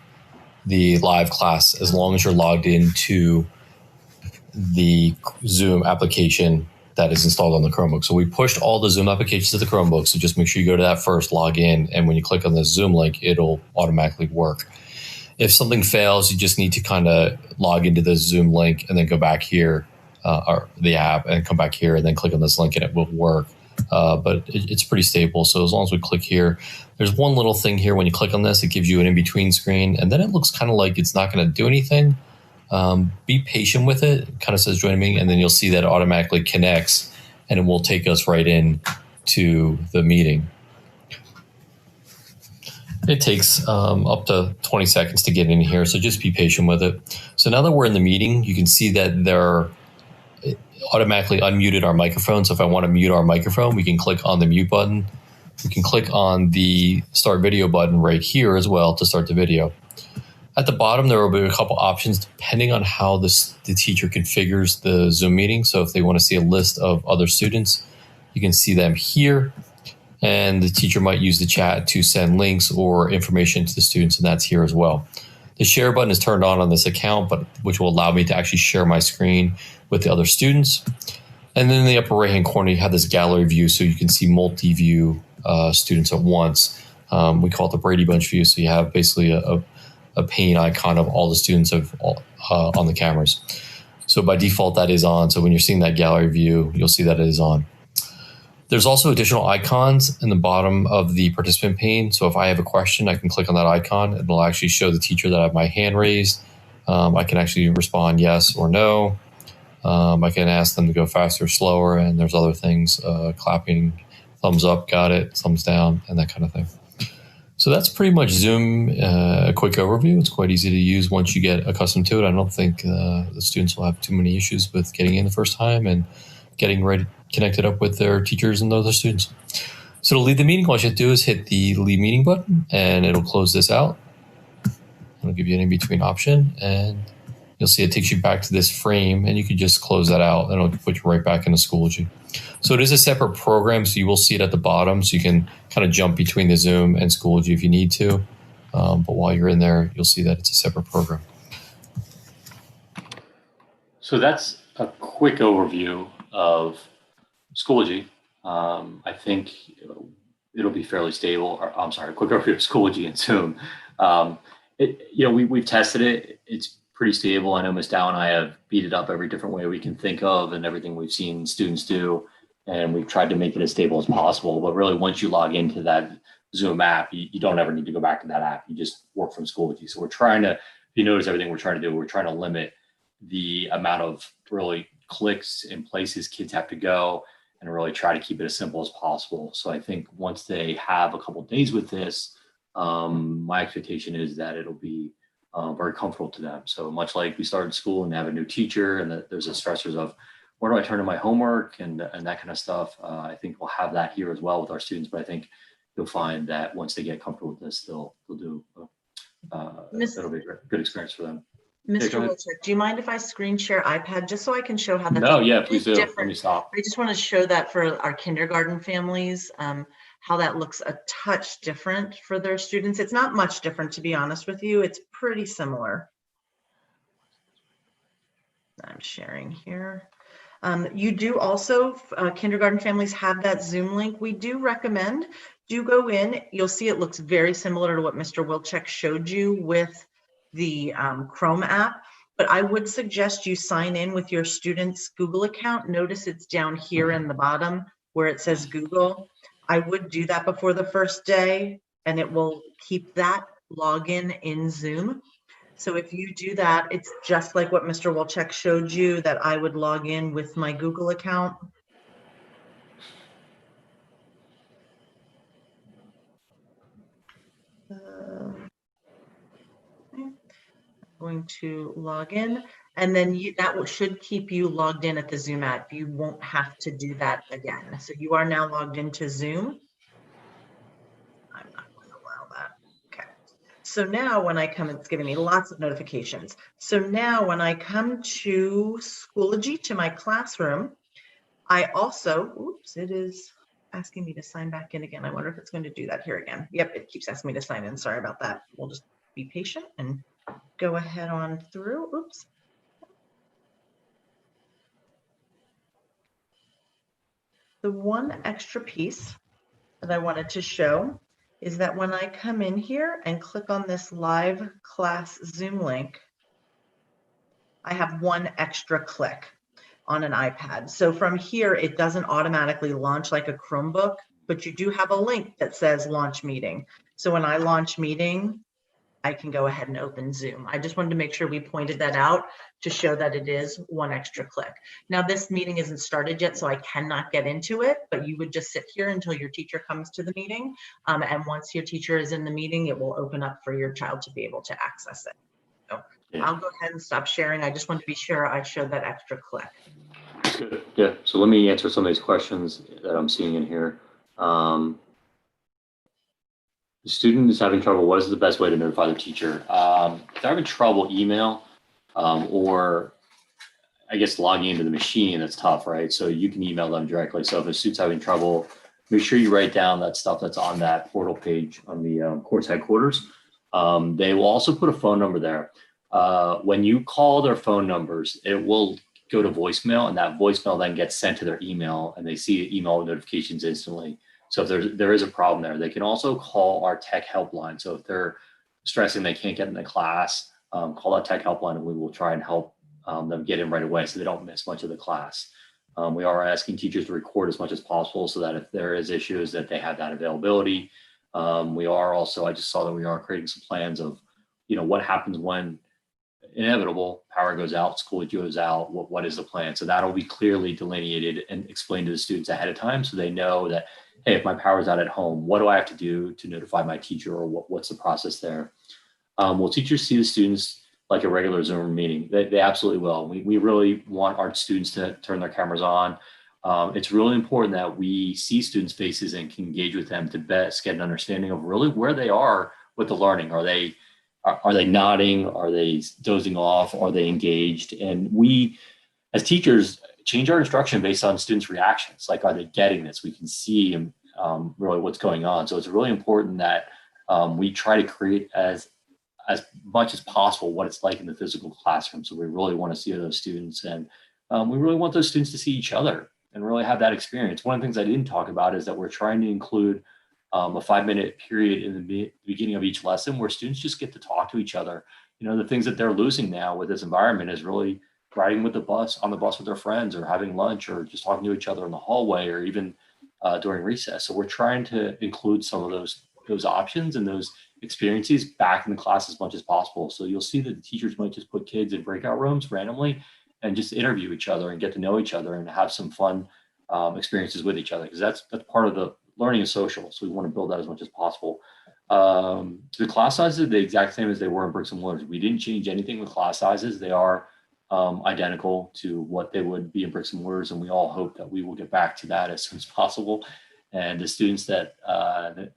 the live class as long as you're logged into the Zoom application that is installed on the Chromebook. So we pushed all the Zoom applications to the Chromebook, so just make sure you go to that first, log in, and when you click on the Zoom link, it'll automatically work. If something fails, you just need to kind of log into the Zoom link and then go back here, or the app, and come back here and then click on this link and it will work. But it's pretty stable. So as long as we click here, there's one little thing here. When you click on this, it gives you an in-between screen, and then it looks kind of like it's not going to do anything. Be patient with it. It kind of says join a meeting, and then you'll see that it automatically connects, and it will take us right in to the meeting. It takes up to 20 seconds to get in here, so just be patient with it. So now that we're in the meeting, you can see that they're automatically unmuted our microphone. So if I want to mute our microphone, we can click on the mute button. We can click on the start video button right here as well to start the video. At the bottom, there will be a couple options depending on how the teacher configures the Zoom meeting. So if they want to see a list of other students, you can see them here. And the teacher might use the chat to send links or information to the students, and that's here as well. The share button is turned on this account, which will allow me to actually share my screen with the other students. And then in the upper right-hand corner, you have this gallery view, so you can see multi-view students at once. We call it the Brady Bunch view, so you have basically a pane icon of all the students on the cameras. So by default, that is on. So when you're seeing that gallery view, you'll see that it is on. There's also additional icons in the bottom of the participant pane. So if I have a question, I can click on that icon. It'll actually show the teacher that I have my hand raised. I can actually respond yes or no. I can ask them to go faster or slower, and there's other things, clapping, thumbs up, got it, thumbs down, and that kind of thing. So that's pretty much Zoom, a quick overview. It's quite easy to use once you get accustomed to it. I don't think the students will have too many issues with getting in the first time and getting right connected up with their teachers and other students. So to leave the meeting, all you have to do is hit the leave meeting button, and it'll close this out. It'll give you an in-between option, and you'll see it takes you back to this frame, and you can just close that out, and it'll put you right back into Schoology. So it is a separate program, so you will see it at the bottom, so you can kind of jump between the Zoom and Schoology if you need to. But while you're in there, you'll see that it's a separate program. So that's a quick overview of Schoology. I think it'll be fairly stable. Or, I'm sorry, a quick overview of Schoology and Zoom. We've tested it. It's pretty stable. I know Ms. Dow and I have beat it up every different way we can think of and everything we've seen students do. And we've tried to make it as stable as possible. But really, once you log into that Zoom app, you don't ever need to go back to that app. You just work from Schoology. So we're trying to, if you notice everything we're trying to do, we're trying to limit the amount of really clicks and places kids have to go and really try to keep it as simple as possible. So I think once they have a couple of days with this, my expectation is that it'll be very comfortable to them. So much like we started school and have a new teacher and there's the stressors of where do I turn in my homework and that kind of stuff. I think we'll have that here as well with our students, but I think you'll find that once they get comfortable with this, they'll do, it'll be a good experience for them. Mr. Wilczek, do you mind if I screen share iPad just so I can show how that's No, yeah, please do. different? Let me stop. I just want to show that for our kindergarten families, how that looks a touch different for their students. It's not much different, to be honest with you. It's pretty similar. I'm sharing here. You do also, kindergarten families have that Zoom link. We do recommend, do go in. You'll see it looks very similar to what Mr. Wilczek showed you with the Chrome app, but I would suggest you sign in with your student's Google account. Notice it's down here in the bottom where it says Google. I would do that before the first day, and it will keep that login in Zoom. So if you do that, it's just like what Mr. Wilczek showed you, that I would log in with my Google account. I'm going to log in, And then should keep you logged in at the Zoom app. You won't have to do that again. So you are now logged into Zoom. I'm not going to allow that. Okay. So now when I come, it's giving me lots of notifications. So now when I come to Schoology, to my classroom, I also, oops, it is asking me to sign back in again. I wonder if it's going to do that here again. Yep, it keeps asking me to sign in. Sorry about that. We'll just be patient and go ahead on through. Oops. The one extra piece that I wanted to show is that when I come in here and click on this live class Zoom link, I have one extra click on an iPad. So from here, it doesn't automatically launch like a Chromebook, but you do have a link that says launch meeting. So when I launch meeting, I can go ahead and open Zoom. I just wanted to make sure we pointed that out to show that it is one extra click. Now this meeting isn't started yet, so I cannot get into it, but you would just sit here until your teacher comes to the meeting. And once your teacher is in the meeting, it will open up for your child to be able to access it. So yeah. I'll go ahead and stop sharing. I just want to be sure I showed that extra click. Good. Yeah, so let me answer some of these questions that I'm seeing in here. The student is having trouble. What is the best way to notify the teacher? If they're having trouble, email or I guess logging into the machine, that's tough, right? So you can email them directly. So if a student's having trouble, make sure you write down that stuff that's on that portal page on the course headquarters. They will also put a phone number there. When you call their phone numbers, it will go to voicemail, and that voicemail then gets sent to their email, and they see email notifications instantly. So if there is a problem there, they can also call our tech helpline. So if they're stressing they can't get in the class, call that tech helpline, and we will try and help them get in right away so they don't miss much of the class. We are asking teachers to record as much as possible so that if there is issues that they have that availability. We are also, I just saw that we are creating some plans of, what happens when inevitable power goes out, school goes out, what is the plan? So that'll be clearly delineated and explained to the students ahead of time so they know that, hey, if my power's out at home, what do I have to do to notify my teacher, or what's the process there? Will teachers see the students like a regular Zoom meeting? They absolutely will. We really want our students to turn their cameras on. It's really important that we see students' faces and can engage with them to best get an understanding of really where they are with the learning. Are they nodding? Are they dozing off? Are they engaged? And we, as teachers, change our instruction based on students' reactions. Like, are they getting this? We can see really what's going on. So it's really important that we try to create as much as possible what it's like in the physical classroom. So we really want to see those students, and we really want those students to see each other and really have that experience. One of the things I didn't talk about is that we're trying to include a 5-minute period in the beginning of each lesson where students just get to talk to each other. The things that they're losing now with this environment is really riding on the bus with their friends, or having lunch, or just talking to each other in the hallway, or even during recess. So we're trying to include some of those options and those experiences back in the class as much as possible. So you'll see that the teachers might just put kids in breakout rooms randomly and just interview each other and get to know each other and have some fun experiences with each other, because that's part of the learning is social. So we want to build that as much as possible. The class sizes are the exact same as they were in bricks and mortars. We didn't change anything with class sizes. They are identical to what they would be in bricks and mortars, and we all hope that we will get back to that as soon as possible. And the students that are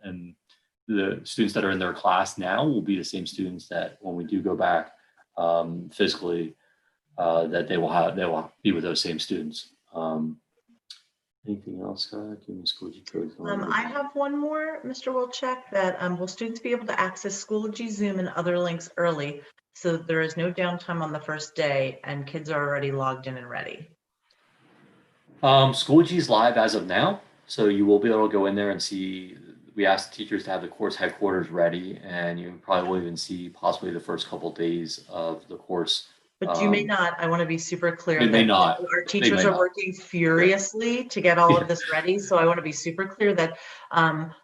in their class now will be the same students that when we do go back physically, that they will be with those same students. Anything else? Give me Schoology codes. I have one more, Mr. Wilczek, that will students be able to access Schoology, Zoom, and other links early, so that there is no downtime on the first day and kids are already logged in and ready? Schoology is live as of now, so you will be able to go in there and see. We asked the teachers to have the course headquarters ready, and you probably will even see possibly the first couple of days of the course. But you may not. I want to be super clear They may not. Our teachers are working furiously to get all of this ready. So I want to be super clear that,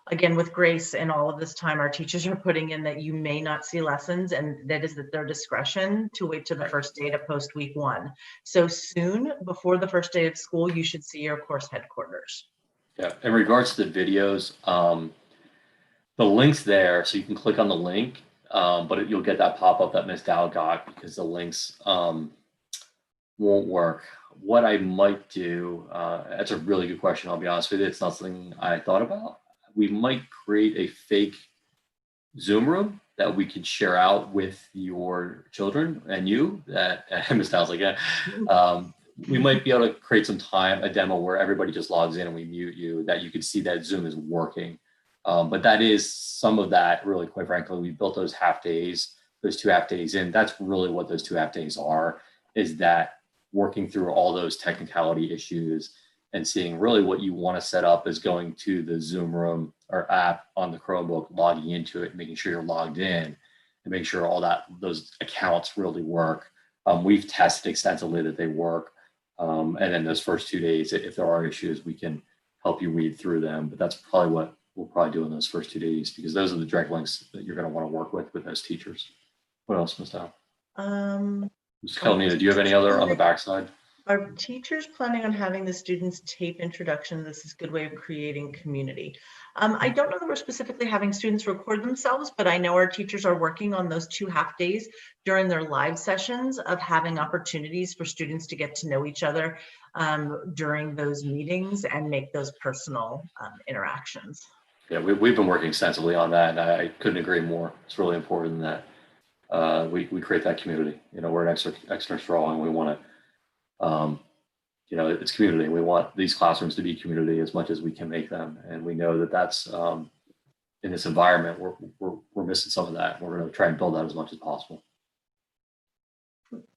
again, with grace and all of this time, our teachers are putting in that you may not see lessons, and that is at their discretion to wait to the first day to post week 1. So soon, before the first day of school, you should see your course headquarters. Yeah, in regards to the videos, the link's there, so you can click on the link. But you'll get that pop-up that Ms. Dow got, because the links won't work. What I might do, that's a really good question. I'll be honest with you. It's not something I thought about. We might create a fake Zoom room that we could share out with your children and you. That Ms. Dow's like, yeah. We might be able to create some time, a demo where everybody just logs in and we mute you, that you can see that Zoom is working. But that is some of that, really, quite frankly, we built those half days, those 2 half days in. That's really what those 2 half days are, is that working through all those technicality issues and seeing really what you want to set up is going to the Zoom room or app on the Chromebook, logging into it, making sure you're logged in and make sure all that, those accounts really work. We've tested extensively that they work. And then those first 2 days, if there are issues, we can help you weed through them. But that's probably what we'll probably do in those first 2 days, because those are the direct links that you're going to want to work with those teachers. What else, Ms. Dow? Ms. Kalinina, do you have any other on the backside? Are teachers planning on having the students tape introduction? This is a good way of creating community. I don't know that we're specifically having students record themselves, but I know our teachers are working on those 2 half days during their live sessions of having opportunities for students to get to know each other during those meetings and make those personal interactions. Yeah, we've been working extensively on that, and I couldn't agree more. It's really important that we create that community. You know, we're an extra strong, and we want to, you know, it's community. We want these classrooms to be community as much as we can make them, and we know that that's in this environment we're missing some of that. We're going to try and build that as much as possible.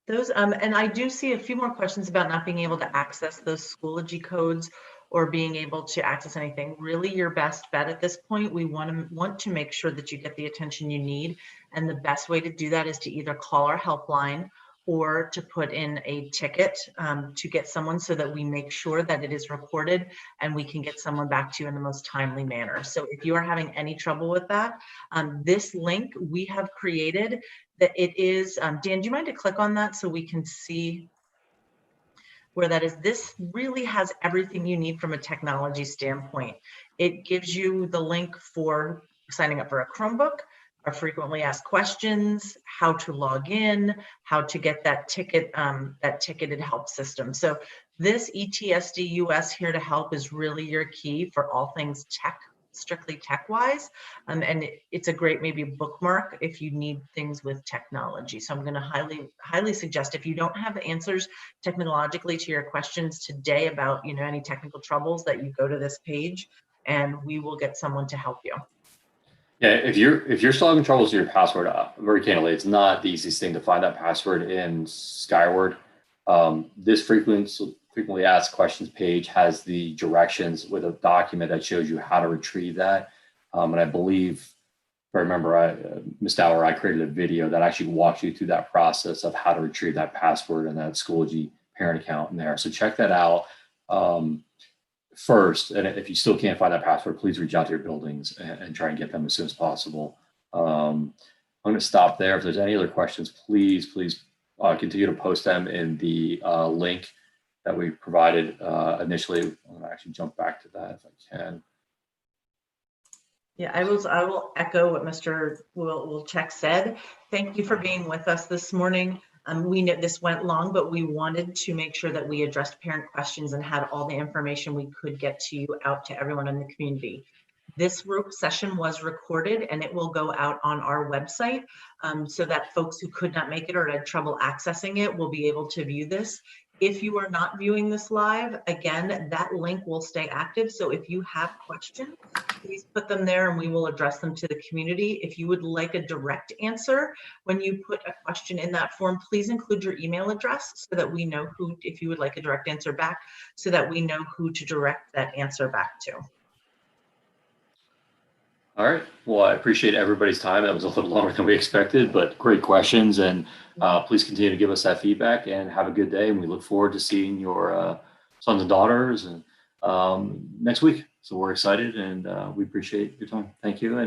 Those and I do see a few more questions about not being able to access those Schoology codes or being able to access anything. Really, your best bet at this point, we want to make sure that you get the attention you need, and the best way to do that is to either call our helpline or to put in a ticket to get someone, so that we make sure that it is recorded and we can get someone back to you in the most timely manner. So if you are having any trouble with that, this link we have created, that it is, Dan, do you mind to click on that so we can see where that is? This really has everything you need from a technology standpoint. It gives you the link for signing up for a Chromebook, our frequently asked questions, how to log in, how to get that ticket, that ticketed help system. So this ETSD US Here to Help is really your key for all things tech, strictly tech-wise, and it's a great maybe bookmark if you need things with technology. So I'm going to highly suggest, if you don't have answers technologically to your questions today about, you know, any technical troubles, that you go to this page and we will get someone to help you. Yeah, if you're still having troubles with your password, very candidly, it's not the easiest thing to find that password in Skyward. This frequently asked questions page has the directions with a document that shows you how to retrieve that. And I believe, if I remember, Ms. Dower, I created a video that actually walks you through that process of how to retrieve that password and that Schoology parent account in there. So check that out. First, and if you still can't find that password, please reach out to your buildings and try and get them as soon as possible. I'm going to stop there. If there's any other questions, please continue to post them in the link that we provided initially. I'm going to actually jump back to that if I can. Yeah, I will echo what Mr. Wilczek said. Thank you for being with us this morning. We know this went long, but we wanted to make sure that we addressed parent questions and had all the information we could get to you out to everyone in the community. This group session was recorded and it will go out on our website so that folks who could not make it or had trouble accessing it will be able to view this. If you are not viewing this live, again, that link will stay active. So if you have questions, please put them there and we will address them to the community. If you would like a direct answer, when you put a question in that form, please include your email address so that we know who, if you would like a direct answer back, so that we know who to direct that answer back to. All right. Well, I appreciate everybody's time. That was a little longer than we expected, but great questions. And please continue to give us that feedback and have a good day. And we look forward to seeing your sons and daughters and next week. So we're excited and we appreciate your time. Thank you. And